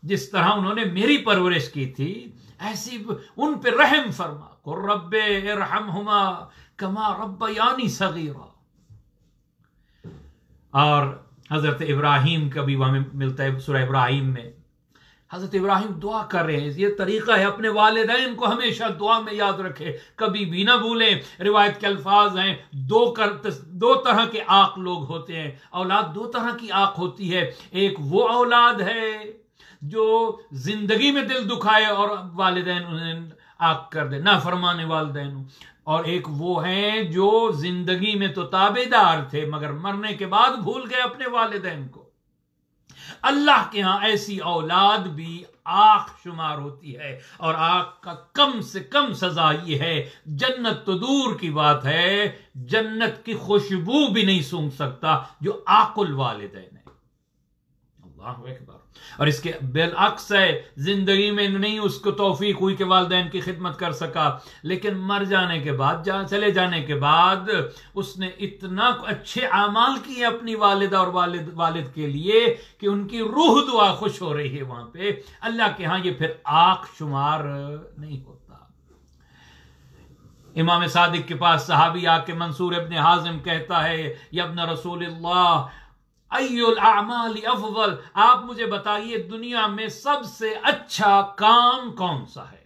S1: جس طرح انہوں نے میری پرورش کی تھی ایسی ان پہ رحم فرما. قل رب ارحمہما کما ربیانی صغیرا. اور حضرت ابراہیم کا بھی وہاں ملتا ہے سورہ ابراہیم میں. حضرت ابراہیم دعا کر رہے ہیں. یہ طریقہ ہے اپنے والدین کو ہمیشہ دعا میں یاد رکھے، کبھی بھی نہ بھولیں. روایت کے الفاظ ہیں دو طرح کے عاق لوگ ہوتے ہیں. اولاد 2 طرح کی عاق ہوتی ہے. ایک وہ اولاد ہے جو زندگی میں دل دکھائے اور والدین انہیں عاق کر دے، نافرمان والدین. اور ایک وہ ہیں جو زندگی میں تو تابعدار تھے مگر مرنے کے بعد بھول گئے اپنے والدین کو. اللہ کے ہاں ایسی اولاد بھی آنکھ شمار ہوتی ہے، اور آنکھ کا کم سے کم سزا یہ ہے، جنت تو دور کی بات ہے، جنت کی خوشبو بھی نہیں سونگھ سکتا جو عاقل والدین ہے. اللہ اکبر. اور اس کے بالعکس ہے، زندگی میں نہیں اس کو توفیق ہوئی کہ والدین کی خدمت کر سکا، لیکن مر جانے کے بعد، چلے جانے کے بعد اس نے اتنا اچھے اعمال کیے اپنی والدہ اور والد کے لیے کہ ان کی روح دعا خوش ہو رہی ہے وہاں پہ. اللہ کے ہاں یہ پھر آنکھ شمار نہیں ہوتا. امام صادق کے پاس صحابی آ کے منصور ابن حازم کہتا ہے یا ابن رسول اللہ ای الاعمال افضل، آپ مجھے بتائیے دنیا میں سب سے اچھا کام کون سا ہے.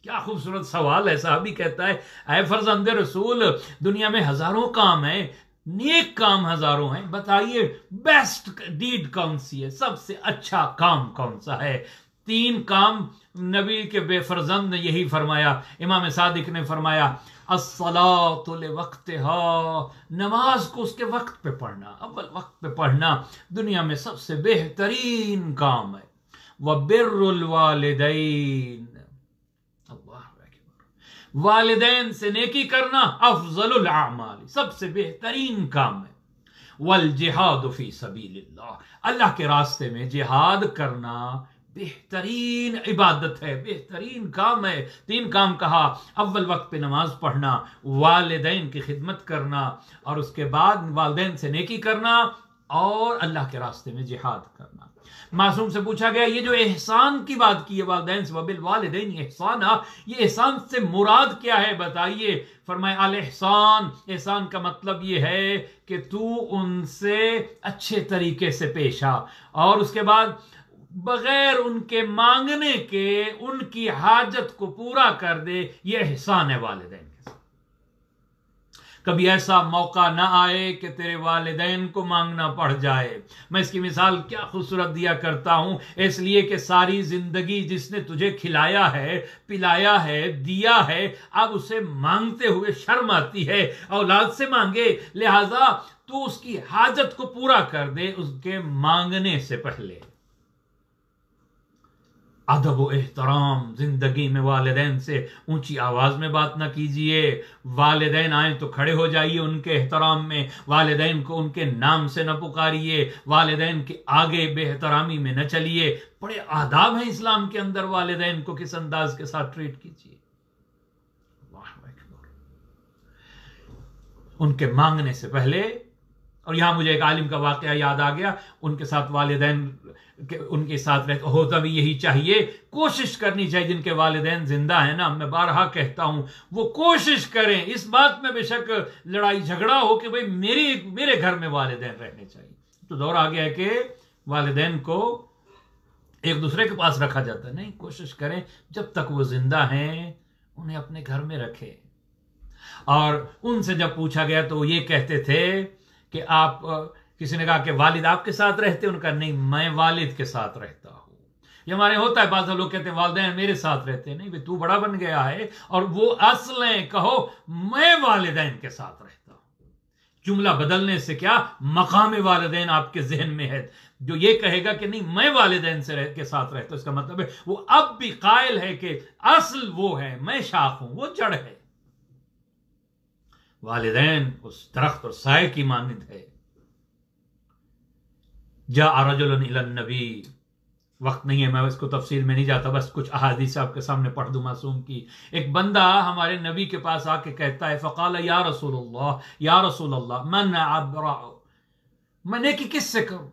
S1: کیا خوبصورت سوال ہے. صحابی کہتا ہے اے فرزند رسول، دنیا میں ہزاروں کام ہیں، نیک کام ہزاروں ہیں، بتائیے بیسٹ ڈیڈ کون سی ہے، سب سے اچھا کام کون سا ہے. 3 کام نبی کے بے فرزند نے یہی فرمایا. امام صادق نے فرمایا الصلاۃ لوقتها، نماز کو اس کے وقت پہ پڑھنا، اول وقت پہ پڑھنا دنیا میں سب سے بہترین کام ہے. وبر الوالدین، اللہ اکبر، والدین سے نیکی کرنا افضل الاعمال، سب سے بہترین کام ہے. والجہاد فی سبیل اللہ، اللہ کے راستے میں جہاد کرنا بہترین عبادت ہے، بہترین کام ہے۔ 3 کام کہا، اول وقت پہ نماز پڑھنا، والدین کی خدمت کرنا، اور اس کے بعد والدین سے نیکی کرنا، اور اللہ کے راستے میں جہاد کرنا۔ معصوم سے پوچھا گیا یہ جو احسان کی بات کی ہے والدین سے، وبالوالدین احسانا، یہ احسان سے مراد کیا ہے بتائیے؟ فرمایا الاحسان، احسان کا مطلب یہ ہے کہ تو ان سے اچھے طریقے سے پیش آ، اور اس کے بعد بغیر ان کے مانگنے کے ان کی حاجت کو پورا کر دے، یہ احسان ہے والدین کے ساتھ۔ کبھی ایسا موقع نہ آئے کہ تیرے والدین کو مانگنا پڑ جائے۔ میں اس کی مثال کیا خوبصورت دیا کرتا ہوں، اس لیے کہ ساری زندگی جس نے تجھے کھلایا ہے، پلایا ہے، دیا ہے، اب اسے مانگتے ہوئے شرم آتی ہے، اولاد سے مانگے، لہذا تو اس کی حاجت کو پورا کر دے اس کے مانگنے سے پہلے۔ ادب و احترام، زندگی میں والدین سے اونچی آواز میں بات نہ کیجئے، والدین آئیں تو کھڑے ہو جائیے ان کے احترام میں، والدین کو ان کے نام سے نہ پکاریے، والدین کے آگے بے احترامی میں نہ چلیے۔ بڑے آداب ہیں اسلام کے اندر، والدین کو کس انداز کے ساتھ ٹریٹ کیجئے۔ اللہ اکبر۔ ان کے مانگنے سے پہلے، اور یہاں مجھے ایک عالم کا واقعہ یاد آ گیا، ان کے ساتھ والدین ان کے ساتھ ہوتا بھی یہی چاہیے، کوشش کرنی چاہیے، جن کے والدین زندہ ہیں نا، میں بارہا کہتا ہوں، وہ کوشش کریں اس بات میں، بے شک لڑائی جھگڑا ہو کہ بھئی میرے گھر میں والدین رہنے چاہیے۔ تو دور آ گیا ہے کہ والدین کو ایک دوسرے کے پاس رکھا جاتا ہے، نہیں، کوشش کریں جب تک وہ زندہ ہیں انہیں اپنے گھر میں رکھیں۔ اور ان سے جب پوچھا گیا تو وہ یہ کہتے تھے کہ آپ، کسی نے کہا کہ والد آپ کے ساتھ رہتے ہیں؟ ان کا نہیں، میں والد کے ساتھ رہتا ہوں۔ یہ ہمارے ہوتا ہے، بعض لوگ کہتے ہیں والدین میرے ساتھ رہتے ہیں، نہیں بھئی تو بڑا بن گیا ہے، اور وہ اصلیں کہو میں والدین کے ساتھ رہتا ہوں۔ جملہ بدلنے سے کیا، مقام والدین آپ کے ذہن میں ہے۔ جو یہ کہے گا کہ نہیں میں والدین کے ساتھ رہتا ہوں، اس کا مطلب ہے وہ اب بھی قائل ہے کہ اصل وہ ہے، میں شاخ ہوں، وہ جڑ ہے۔ والدین اس درخت اور سائے کی مانند ہے۔ جاء رجل الی النبی، وقت نہیں ہے میں اس کو تفصیل میں نہیں جاتا، بس کچھ احادیث آپ کے سامنے پڑھ دوں معصوم کی۔ ایک بندہ ہمارے نبی کے پاس آ کے کہتا ہے، فقال یا رسول اللہ من ابرأ، میں نیکی کس سے کروں؟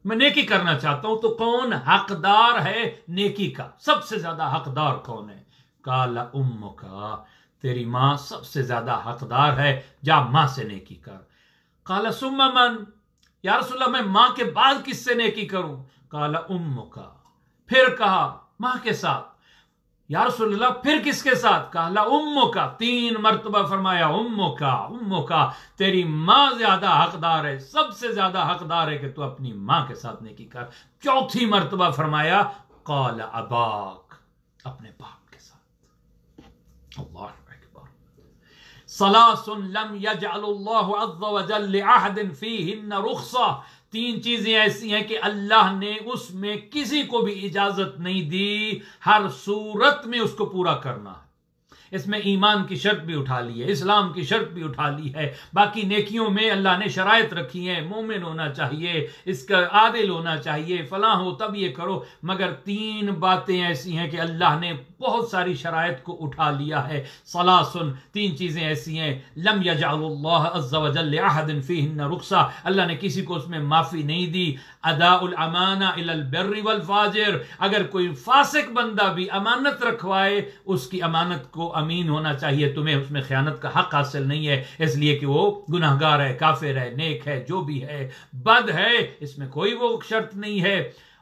S1: میں نیکی کرنا چاہتا ہوں، تو کون حقدار ہے نیکی کا؟ سب سے زیادہ حقدار کون ہے؟ قال امک، تیری ماں سب سے زیادہ حقدار ہے، جا ماں سے نیکی کر۔ قال ثم من، یا رسول اللہ میں ماں کے بعد کس سے نیکی کروں؟ قال امک، پھر کہا ماں کے ساتھ۔ یا رسول اللہ پھر کس کے ساتھ؟ قال امک، 3 مرتبہ فرمایا امک، امک، تیری ماں زیادہ حقدار ہے، سب سے زیادہ حقدار ہے کہ تو اپنی ماں کے ساتھ نیکی کر۔ 4تھی مرتبہ فرمایا قال اباک، اپنے باپ کے ساتھ۔ اللہ اکبر۔ ثلاث لم يجعل اللہ عز وجل لأحد فیہن رخصہ، 3 چیزیں ایسی ہیں کہ اللہ نے اس میں کسی کو بھی اجازت نہیں دی، ہر صورت میں اس کو پورا کرنا ہے۔ اس میں ایمان کی شرط بھی اٹھا لی ہے، اسلام کی شرط بھی اٹھا لی ہے، باقی نیکیوں میں اللہ نے شرائط رکھی ہیں، مومن ہونا چاہیے، اس کا عادل ہونا چاہیے، فلاں ہو تب یہ کرو، مگر 3 باتیں ایسی ہیں کہ اللہ نے بہت ساری شرائط کو اٹھا لیا ہے۔ ثلاثن، 3 چیزیں ایسی ہیں لم یجعل اللہ عز وجل لأحد فیہن رخصہ، اللہ نے کسی کو اس میں معافی نہیں دی۔ اداء الامانہ الی البر والفاجر، اگر کوئی فاسق بندہ بھی امانت رکھوائے، اس کی امانت کو امین ہونا چاہیے، تمہیں اس میں خیانت کا حق حاصل نہیں ہے، اس لیے کہ وہ گناہگار ہے، کافر ہے، نیک ہے، جو بھی ہے، بد ہے، اس میں کوئی وہ شرط نہیں ہے۔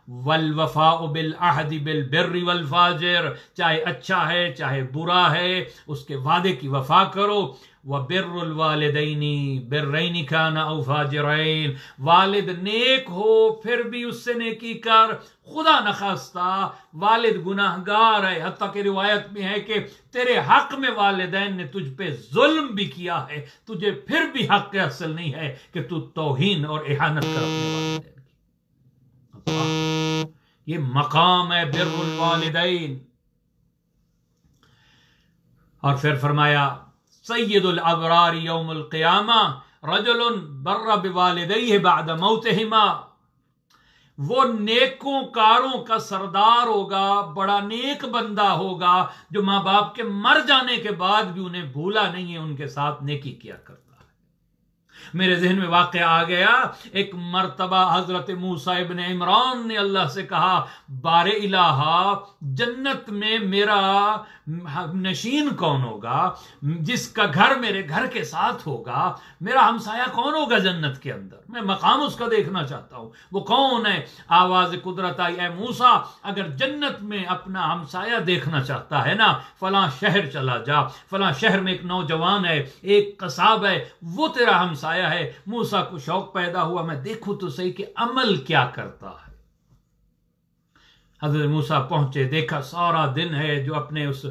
S1: والوفاء بالعہد بالبر والفاجر، چاہے اچھا ہے چاہے برا ہے، اس کے وعدے کی وفا کرو۔ وبر الوالدین برین کان او فاجرین، والد نیک ہو پھر بھی اس سے نیکی کر، خدا نخواستہ والد گناہگار ہے، حتیٰ کہ روایت میں ہے کہ تیرے حق میں والدین نے تجھ پہ ظلم بھی کیا ہے، تجھے پھر بھی حق حاصل نہیں ہے کہ تو توہین اور اہانت کر اپنے والدین کی۔ یہ مقام ہے بر الوالدین۔ اور پھر فرمایا سید الابرار یوم القیامہ، رجل بر بوالدیہ بعد موتہما، وہ نیکوں کاروں کا سردار ہوگا، بڑا نیک بندہ ہوگا جو ماں باپ کے مر جانے کے بعد بھی انہیں بھولا نہیں ہے، ان کے ساتھ نیکی کیا کرتا ہے۔ میرے ذہن میں واقعہ آ گیا، ایک مرتبہ حضرت موسیٰ ابن عمران نے اللہ سے کہا، بار الہ جنت میں میرا نشین کون ہوگا، جس کا گھر میرے گھر کے ساتھ ہوگا، میرا ہمسایہ کون ہوگا جنت کے اندر، میں مقام اس کا دیکھنا چاہتا ہوں، وہ کون ہے؟ آواز قدرت آئی، اے موسیٰ اگر جنت میں اپنا ہمسایہ دیکھنا چاہتا ہے نا، فلاں شہر چلا جا، فلاں شہر میں ایک نوجوان ہے، ایک قصاب ہے، وہ تیرا ہمسایہ ہے۔ موسیٰ کو شوق پیدا ہوا، میں دیکھوں تو صحیح کہ عمل کیا کرتا ہے۔ حضرت موسیٰ پہنچے، دیکھا سارا دن ہے جو اپنے اس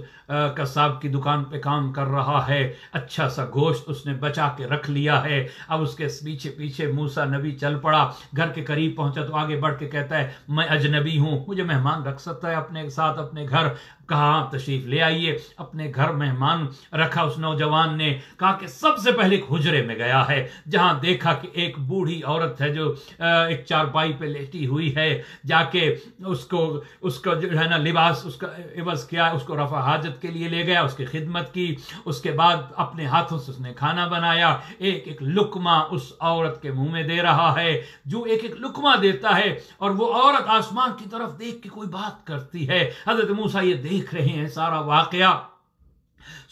S1: قصاب کی دکان پہ کام کر رہا ہے، اچھا سا گوشت اس نے بچا کے رکھ لیا ہے۔ اب اس کے پیچھے پیچھے موسیٰ نبی چل پڑا، گھر کے قریب پہنچا تو آگے بڑھ کے کہتا ہے، میں اجنبی ہوں، مجھے مہمان رکھ سکتا ہے اپنے ساتھ اپنے گھر؟ کہا تشریف لے آئیے۔ اپنے گھر مہمان رکھا اس نوجوان نے، کہا کہ سب سے پہلے ایک حجرے میں گیا ہے، جہاں دیکھا کہ ایک بوڑھی عورت ہے جو ایک چارپائی پہ لیٹی ہوئی ہے، جا کے اس کا جو ہے نا لباس اس کا عوض کیا، اس کو رفع حاجت کے لیے لے گیا، اس کی خدمت کی، اس کے بعد اپنے ہاتھوں سے اس نے کھانا بنایا، ایک ایک لقمہ اس عورت کے منہ میں دے رہا ہے۔ جو ایک ایک لقمہ دیتا ہے اور وہ عورت آسمان کی طرف دیکھ کے کوئی بات کرتی ہے۔ حضرت موسیٰ یہ دیکھ رہے ہیں سارا واقعہ۔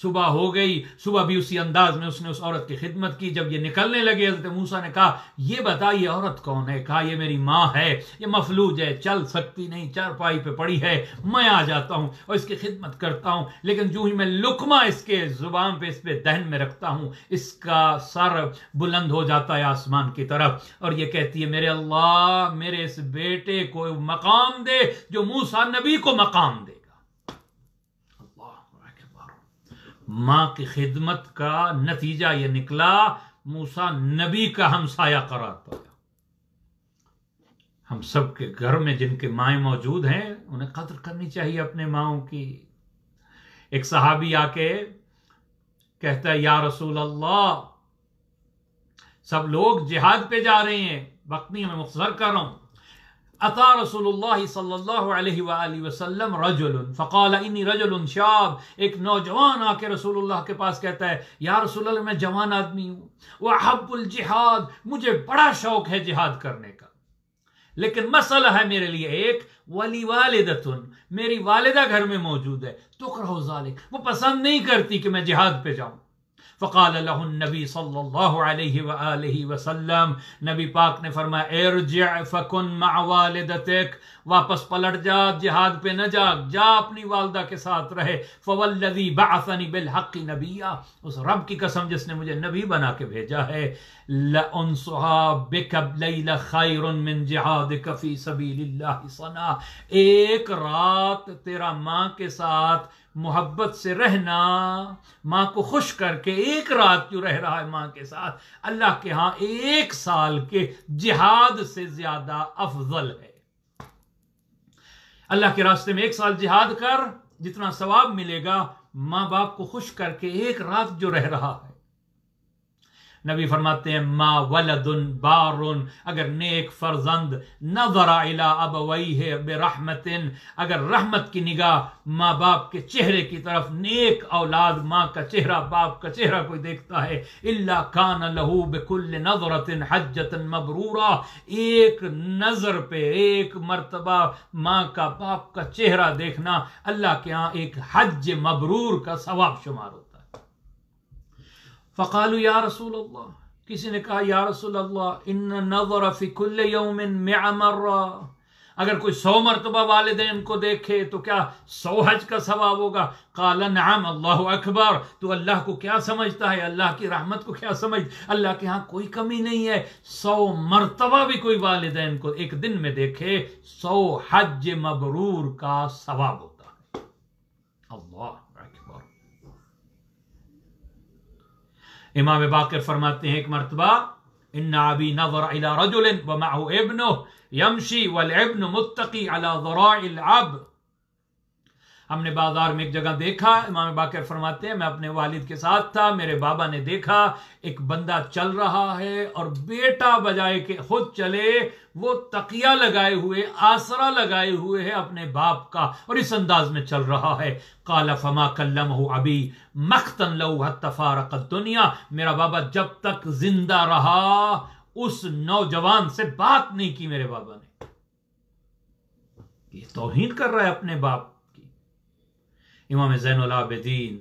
S1: صبح ہو گئی، صبح بھی اسی انداز میں اس نے اس عورت کی خدمت کی۔ جب یہ نکلنے لگے حضرت موسیٰ نے کہا، یہ بتا یہ عورت کون ہے؟ کہا یہ میری ماں ہے، یہ مفلوج ہے، چل سکتی نہیں، چارپائی پہ پڑی ہے، میں آ جاتا ہوں اور اس کی خدمت کرتا ہوں، لیکن جو ہی میں لقمہ اس کے زبان پہ اس پہ دہن میں رکھتا ہوں، اس کا سر بلند ہو جاتا ہے آسمان کی طرف، اور یہ کہتی ہے، میرے اللہ میرے اس بیٹے کو مقام دے جو موسیٰ نبی کو مقام دے۔ ماں کی خدمت کا نتیجہ یہ نکلا، موسیٰ نبی کا ہمسایہ قرار پایا۔ ہم سب کے گھر میں جن کے مائیں موجود ہیں انہیں قدر کرنی چاہیے اپنے ماؤں کی۔ ایک صحابی آ کے کہتا ہے، یا رسول اللہ سب لوگ جہاد پہ جا رہے ہیں، وقت نہیں میں مختصر کر رہا ہوں۔ اتا رسول اللہ صلی اللہ علیہ وآلہ وسلم رجل فقال انی رجل شاب، ایک نوجوان آ کے رسول اللہ کے پاس کہتا ہے، یا رسول اللہ میں جوان آدمی ہوں، وَأَحَبُّ الجہاد، مجھے بڑا شوق ہے جہاد کرنے کا، لیکن مسئلہ ہے میرے لیے ایک، ولی والدتن، میری والدہ گھر میں موجود ہے، تکرہ ذالک، وہ پسند نہیں کرتی کہ میں جہاد پہ جاؤں۔ فقال له النبی صلی اللہ علیہ وآلہ وسلم، نبی پاک نے فرمایا، ارجع فکن مع والدتک، واپس پلٹ جا، جہاد پہ نہ جا اپنی والدہ کے ساتھ رہے۔ فوالذی بعثنی بالحق نبیا، اس رب کی قسم جس نے مجھے نبی بنا کے بھیجا ہے، لأنصحا بک لیل خیر من جہادک فی سبیل اللہ صنع، ایک رات تیرا ماں کے ساتھ محبت سے رہنا، ماں کو خوش کر کے ایک رات جو رہ رہا ہے ماں کے ساتھ، اللہ کے ہاں 1 سال کے جہاد سے زیادہ افضل ہے۔ اللہ کے راستے میں 1 سال جہاد کر، جتنا ثواب ملے گا ماں باپ کو خوش کر کے 1 رات جو رہ رہا ہے۔ نبی فرماتے ہیں، ما ولد بار، اگر نیک فرزند نظر الی ابویہ برحمت، اگر رحمت کی نگاہ ماں باپ کے چہرے کی طرف، نیک اولاد ماں کا چہرہ باپ کا چہرہ کوئی دیکھتا ہے، الا کان لہ بکل نظرۃ حجۃ مبرورہ، ایک نظر پہ ایک مرتبہ ماں کا باپ کا چہرہ دیکھنا اللہ کے ہاں ایک حج مبرور کا ثواب شمار ہوتا ہے۔ فقالوا یا رسول اللہ، کسی نے کہا یا رسول اللہ ان نظر فی کل یوم 100 مرہ، اگر کوئی 100 مرتبہ والدین کو دیکھے تو کیا 100 حج کا ثواب ہوگا؟ قال نعم، اللہ اکبر، تو اللہ کو کیا سمجھتا ہے، اللہ کی رحمت کو کیا سمجھ، اللہ کے ہاں کوئی کمی نہیں ہے، 100 مرتبہ بھی کوئی والدین کو ایک دن میں دیکھے 100 حج مبرور کا ثواب ہوتا ہے۔ اللہ اکبر۔ امام باقر فرماتے ہیں، ایک مرتبہ ان ابی نظر الى رجل ومعه ابنه يمشي والابن متقي على ذراع العب، ہم نے بازار میں ایک جگہ دیکھا، امام باقر فرماتے ہیں میں اپنے والد کے ساتھ تھا، میرے بابا نے دیکھا ایک بندہ چل رہا ہے اور بیٹا بجائے کہ خود چلے وہ تقیہ لگائے ہوئے، آسرا لگائے ہوئے ہے اپنے باپ کا، اور اس انداز میں چل رہا ہے. قال فما کلمہ ابی مقتا لو حتی فارق الدنیا، میرا بابا جب تک زندہ رہا اس نوجوان سے بات نہیں کی میرے بابا نے. یہ توہین کر رہا ہے اپنے باپ کی. امام زین العابدین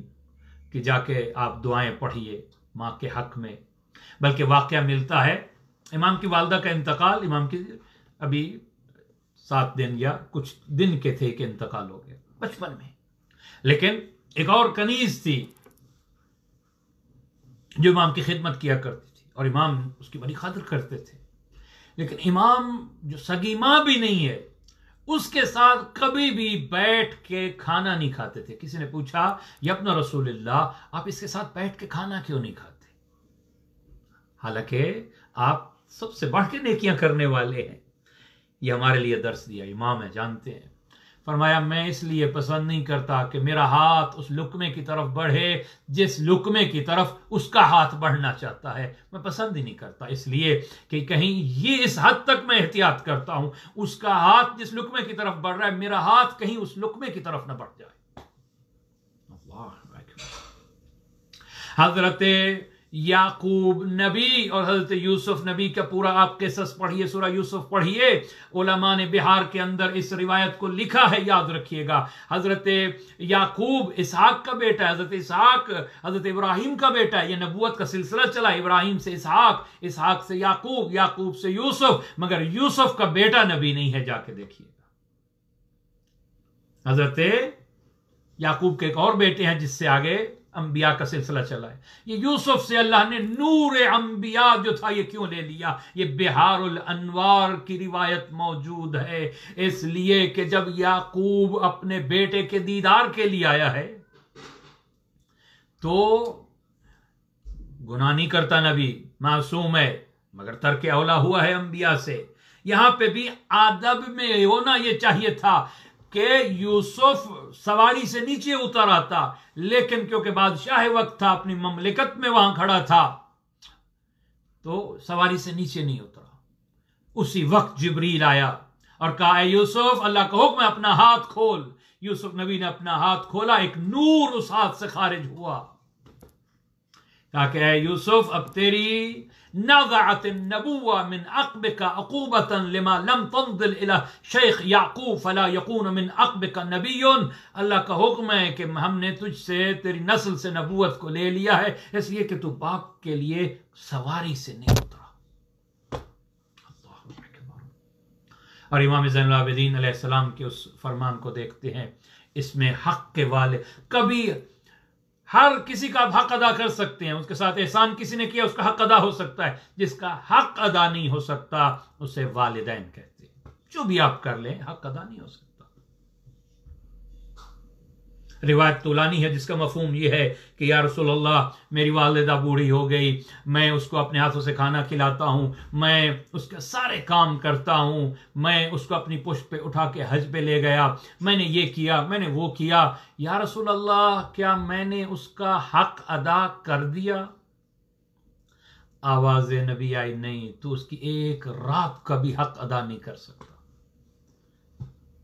S1: کہ جا کے آپ دعائیں پڑھیے ماں کے حق میں. بلکہ واقعہ ملتا ہے امام کی والدہ کا انتقال، امام کی ابھی 7 دن یا کچھ دن کے تھے کہ انتقال ہو گیا بچپن میں. لیکن ایک اور کنیز تھی جو امام کی خدمت کیا کرتی تھی اور امام اس کی بڑی قدر کرتے تھے. لیکن امام جو سگی ماں بھی نہیں ہے اس کے ساتھ کبھی بھی بیٹھ کے کھانا نہیں کھاتے تھے. کسی نے پوچھا یا اپنا رسول اللہ آپ اس کے ساتھ بیٹھ کے کھانا کیوں نہیں کھاتے؟ حالانکہ آپ سب سے بڑھ کے نیکیاں کرنے والے ہیں. یہ ہمارے لیے درس دیا امام ہے، جانتے ہیں. فرمایا میں اس لیے پسند نہیں کرتا کہ میرا ہاتھ اس لقمے کی طرف بڑھے جس لقمے کی طرف اس کا ہاتھ بڑھنا چاہتا ہے. میں پسند ہی نہیں کرتا، اس لیے کہ کہیں یہ اس حد تک میں احتیاط کرتا ہوں اس کا ہاتھ جس لقمے کی طرف بڑھ رہا ہے میرا ہاتھ کہیں اس لقمے کی طرف نہ بڑھ جائے. اللہ اکبر. حضرت یعقوب نبی اور حضرت یوسف نبی کا پورا آپ قصص پڑھیے، سورہ یوسف پڑھیے. علماء نے بہار کے اندر اس روایت کو لکھا ہے، یاد رکھیے گا. حضرت یعقوب اسحاق کا بیٹا ہے، حضرت اسحاق حضرت ابراہیم کا بیٹا ہے. یہ نبوت کا سلسلہ چلا، ابراہیم سے اسحاق، اسحاق سے یعقوب، یعقوب سے یوسف، مگر یوسف کا بیٹا نبی نہیں ہے. جا کے دیکھیے گا. حضرت یعقوب کے ایک اور بیٹے ہیں جس سے آگے انبیاء کا سلسلہ چلا ہے. یہ یوسف سے اللہ نے نور انبیاء جو تھا یہ کیوں لے لیا؟ یہ بہار الانوار کی روایت موجود ہے. اس لیے کہ جب یعقوب اپنے بیٹے کے دیدار کے لیے آیا ہے تو گناہ نہیں کرتا، نبی معصوم ہے، مگر ترک اولا ہوا ہے انبیاء سے. یہاں پہ بھی ادب میں ہونا یہ چاہیے تھا کہ یوسف سواری سے نیچے اتر آتا، لیکن کیونکہ بادشاہ وقت تھا، اپنی مملکت میں وہاں کھڑا تھا تو سواری سے نیچے نہیں اترا. اسی وقت جبریل آیا اور کہا اے یوسف اللہ کا حکم ہے اپنا ہاتھ کھول. یوسف نبی نے اپنا ہاتھ کھولا، ایک نور اس ہاتھ سے خارج ہوا. کہا کہ اے یوسف اب تیری نزعت النبوة من عقبك عقوبة لما لم تنزل الى شیخ یعقوب فلا يكون من عقبك نبی. اللہ کا حکم ہے کہ ہم نے تجھ سے تیری نسل سے نبوت کو لے لیا ہے اس لیے کہ تو باپ کے لیے سواری سے نہیں اترا. اللہ اکبر. اور امام زین العابدین علیہ السلام کے اس فرمان کو دیکھتے ہیں، اس میں حق کے والے کبھی ہر کسی کا حق ادا کر سکتے ہیں، اس کے ساتھ احسان کسی نے کیا اس کا حق ادا ہو سکتا ہے. جس کا حق ادا نہیں ہو سکتا اسے والدین کہتے ہیں. جو بھی آپ کر لیں حق ادا نہیں ہو سکتا. روایت طولانی ہے جس کا مفہوم یہ ہے کہ یا رسول اللہ میری والدہ بوڑھی ہو گئی، میں اس کو اپنے ہاتھوں سے کھانا کھلاتا ہوں، میں اس کے سارے کام کرتا ہوں، میں اس کو اپنی پشت پہ اٹھا کے حج پہ لے گیا، میں نے یہ کیا، میں نے وہ کیا. یا رسول اللہ کیا میں نے اس کا حق ادا کر دیا؟ آواز نبی آئی نہیں، تو اس کی ایک رات کا بھی حق ادا نہیں کر سکتا.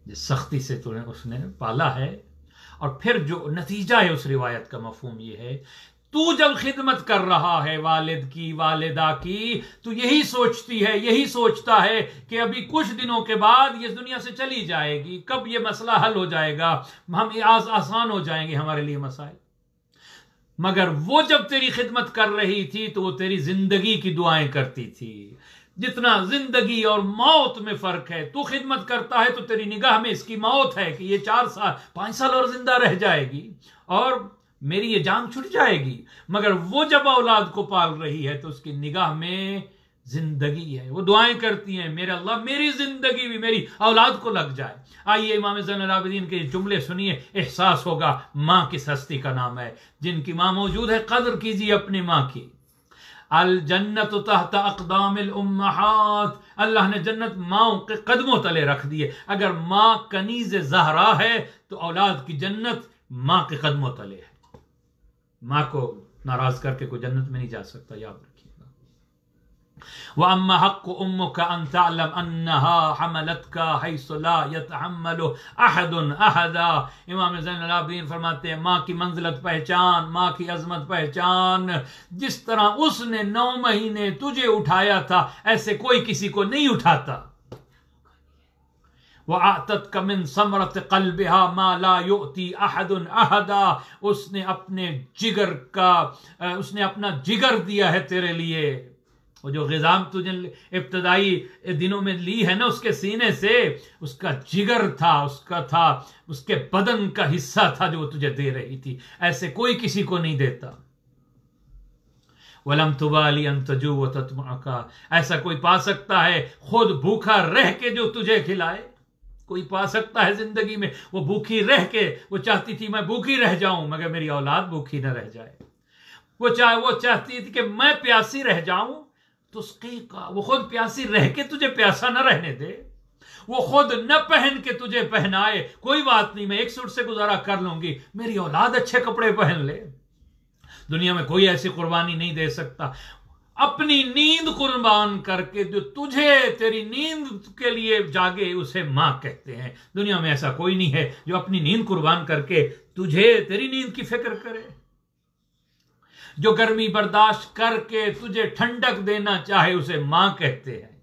S1: جس سختی سے تو اس نے پالا ہے. اور پھر جو نتیجہ ہے اس روایت کا مفہوم یہ ہے تو جب خدمت کر رہا ہے والد کی، والدہ کی، تو یہی سوچتی ہے، یہی سوچتا ہے کہ ابھی کچھ دنوں کے بعد یہ دنیا سے چلی جائے گی، کب یہ مسئلہ حل ہو جائے گا، ہم آسان ہو جائیں گے ہمارے لیے مسائل. مگر وہ جب تیری خدمت کر رہی تھی تو وہ تیری زندگی کی دعائیں کرتی تھی. جتنا زندگی اور موت میں فرق ہے، تو خدمت کرتا ہے تو تیری نگاہ میں اس کی موت ہے کہ یہ 4 سال 5 سال اور زندہ رہ جائے گی اور میری یہ جان چھٹ جائے گی. مگر وہ جب اولاد کو پال رہی ہے تو اس کی نگاہ میں زندگی ہے. وہ دعائیں کرتی ہیں میرے اللہ میری زندگی بھی میری اولاد کو لگ جائے. آئیے امام زین العابدین کے جملے سنیے، احساس ہوگا ماں کس ہستی کا نام ہے. جن کی ماں موجود ہے قدر کیجیے اپنی ماں کی. الجنت تحت اقدام الامہات، اللہ نے جنت ماؤں کے قدموں تلے رکھ دیے. اگر ماں کنیز زہرا ہے تو اولاد کی جنت ماں کے قدموں تلے ہے. ماں کو ناراض کر کے کوئی جنت میں نہیں جا سکتا، یاد رکھیے گا. وَأَمَّا حَقُّ أُمُّكَ أَن تَعْلَمْ أَنَّهَا حَمَلَتْكَ حَيْثُ لَا يَتَحَمَّلُ أَحَدٌ أَحَدًا. امام زین العابدین فرماتے ہیں ماں کی منزلت پہچان، ماں کی عظمت پہچان. جس طرح اس نے 9 مہینے تجھے اٹھایا تھا ایسے کوئی کسی کو نہیں اٹھاتا. وَأَعْتَتْكَ مِنْ ثَمَرَةِ قَلْبِهَا مَا لَا يُؤْتِي أَحَدٌ أَحَدًا. اس نے اپنے جگر کا، اس نے اپنا جگر دیا ہے تیرے لیے. وہ جو غذا تجھے ابتدائی دنوں میں لی ہے نا اس کے سینے سے، اس کا جگر تھا، اس کا تھا، اس کے بدن کا حصہ تھا جو وہ تجھے دے رہی تھی. ایسے کوئی کسی کو نہیں دیتا. وَلَمْ تُبَالِ أَن تَجُوعَ وَتَطْمَعَ. ایسا کوئی پا سکتا ہے خود بھوکا رہ کے جو تجھے کھلائے؟ کوئی پا سکتا ہے زندگی میں وہ بھوکی رہ کے، وہ چاہتی تھی میں بھوکی رہ جاؤں مگر میری اولاد بھوکی نہ رہ جائے. وہ چاہتی تھی کہ میں پیاسی رہ جاؤں تو وہ خود پیاسی رہ کے تجھے پیاسا نہ رہنے دے. وہ خود نہ پہن کے تجھے پہنائے. کوئی بات نہیں، میں ایک سوٹ سے گزارا کر لوں گی، میری اولاد اچھے کپڑے پہن لے. دنیا میں کوئی ایسی قربانی نہیں دے سکتا. اپنی نیند قربان کر کے جو تجھے تیری نیند کے لیے جاگے اسے ماں کہتے ہیں. دنیا میں ایسا کوئی نہیں ہے جو اپنی نیند قربان کر کے تجھے تیری نیند کی فکر کرے. جو گرمی برداشت کر کے تجھے ٹھنڈک دینا چاہے اسے ماں کہتے ہیں.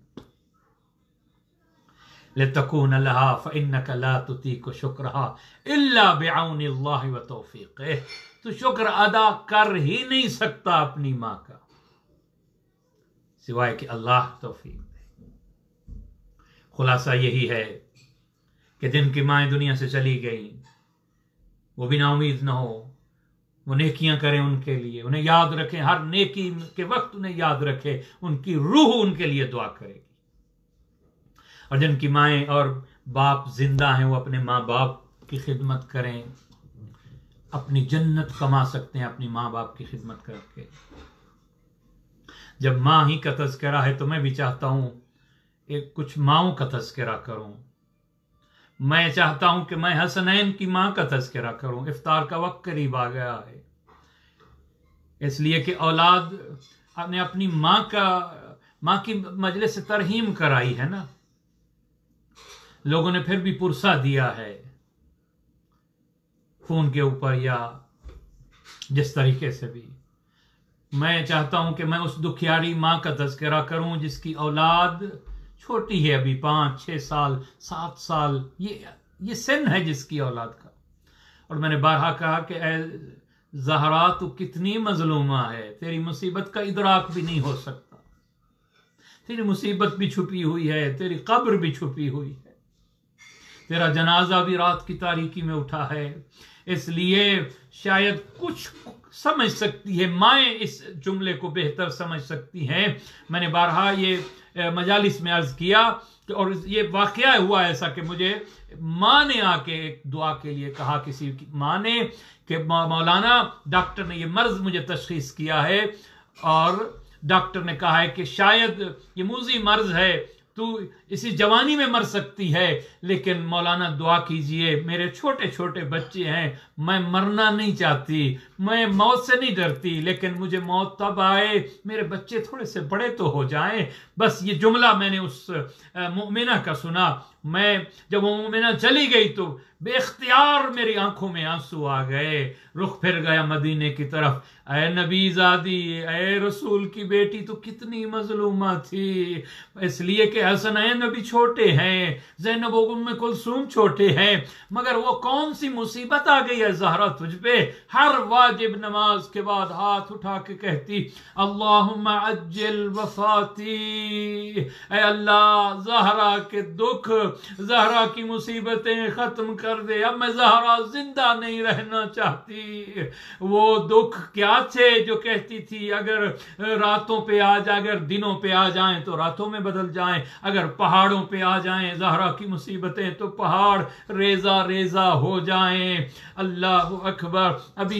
S1: لِتَكُونَ لَهَا فَإِنَّكَ لَا تُطِيقُ شُكْرَهَا إِلَّا بِعَوْنِ اللَّهِ وَتَوْفِيقِهِ. تو شکر ادا کر ہی نہیں سکتا اپنی ماں کا سوائے کہ اللہ توفیق دے. خلاصہ یہی ہے کہ جن کی مائیں دنیا سے چلی گئیں وہ بھی نا امید نہ ہو، وہ نیکیاں کریں ان کے لیے، انہیں یاد رکھیں، ہر نیکی کے وقت انہیں یاد رکھے، ان کی روح ان کے لیے دعا کرے گی. اور جن کی مائیں اور باپ زندہ ہیں وہ اپنے ماں باپ کی خدمت کریں. اپنی جنت کما سکتے ہیں اپنی ماں باپ کی خدمت کر کے. جب ماں ہی کا تذکرہ ہے تو میں بھی چاہتا ہوں ایک کچھ ماؤں کا تذکرہ کروں. میں چاہتا ہوں کہ میں حسنین کی ماں کا تذکرہ کروں. افطار کا وقت قریب آ گیا ہے، اس لیے کہ اولاد نے اپنی ماں کی مجلس ترحیم کرائی ہے نا. لوگوں نے پھر بھی پرسہ دیا ہے فون کے اوپر یا جس طریقے سے بھی. میں چاہتا ہوں کہ میں اس دکھیاری ماں کا تذکرہ کروں جس کی اولاد چھوٹی ہے، ابھی 5 6 سال 7 سال یہ سن ہے جس کی اولاد کا. اور میں نے بارہا کہا کہ اے زہرا تو کتنی مظلومہ ہے، تیری مصیبت کا ادراک بھی نہیں ہو سکتا. تیری مصیبت بھی چھپی ہوئی ہے، تیری قبر بھی چھپی ہوئی ہے، تیرا جنازہ بھی رات کی تاریکی میں اٹھا ہے. اس لیے شاید کچھ سمجھ سکتی ہے مائیں، اس جملے کو بہتر سمجھ سکتی ہیں. میں نے بارہا یہ مجالس میں عرض کیا اور یہ واقعہ ہوا ایسا کہ مجھے ماں نے آ کے ایک دعا کے لیے کہا، کسی کی ماں نے، کہ مولانا ڈاکٹر نے یہ مرض مجھے تشخیص کیا ہے اور ڈاکٹر نے کہا ہے کہ شاید یہ موذی مرض ہے، تو اسی جوانی میں مر سکتی ہے، لیکن مولانا دعا کیجئے، میرے چھوٹے چھوٹے بچے ہیں، میں مرنا نہیں چاہتی، میں موت سے نہیں ڈرتی، لیکن مجھے موت تب آئے میرے بچے تھوڑے سے بڑے تو ہو جائیں. بس یہ جملہ میں نے اس مومنہ کا سنا. میں جب وہ مومنہ چلی گئی تو بے اختیار میری آنکھوں میں آنسو آ گئے. رخ پھر گیا مدینے کی طرف. اے نبی زادی، اے رسول کی بیٹی، تو کتنی مظلومہ تھی. اس لیے کہ حسنین ابھی چھوٹے ہیں، زینب و ام کلثوم چھوٹے ہیں، مگر وہ کون سی مصیبت آ گئی ہے زہرا تجھ پہ. ہر واجب نماز کے بعد ہاتھ اٹھا کے کہتی اللہم عجل وفاتی، اے اللہ زہرا کے دکھ، زہرا کی مصیبتیں ختم کر دے. اب میں زہرا زندہ نہیں رہنا چاہتی. وہ دکھ کیا تھے جو کہتی تھی اگر راتوں پہ آ جائے، اگر دنوں پہ آ جائیں تو راتوں میں بدل جائیں، اگر پہاڑوں پہ آ جائیں زہرا کی مصیبتیں تو پہاڑ ریزہ ریزہ ہو جائیں. اللہ اکبر. ابھی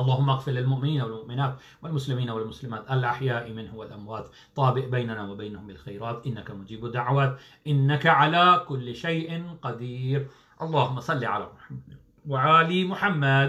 S1: اللهم اغفر للمؤمنين والمؤمنات والمسلمين والمسلمات الأحياء منهم والأموات طابق بيننا وبينهم بالخيرات إنك مجيب الدعوات إنك على كل شيء قدير اللهم صل على محمد وعلى محمد.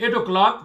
S1: 8 o'clock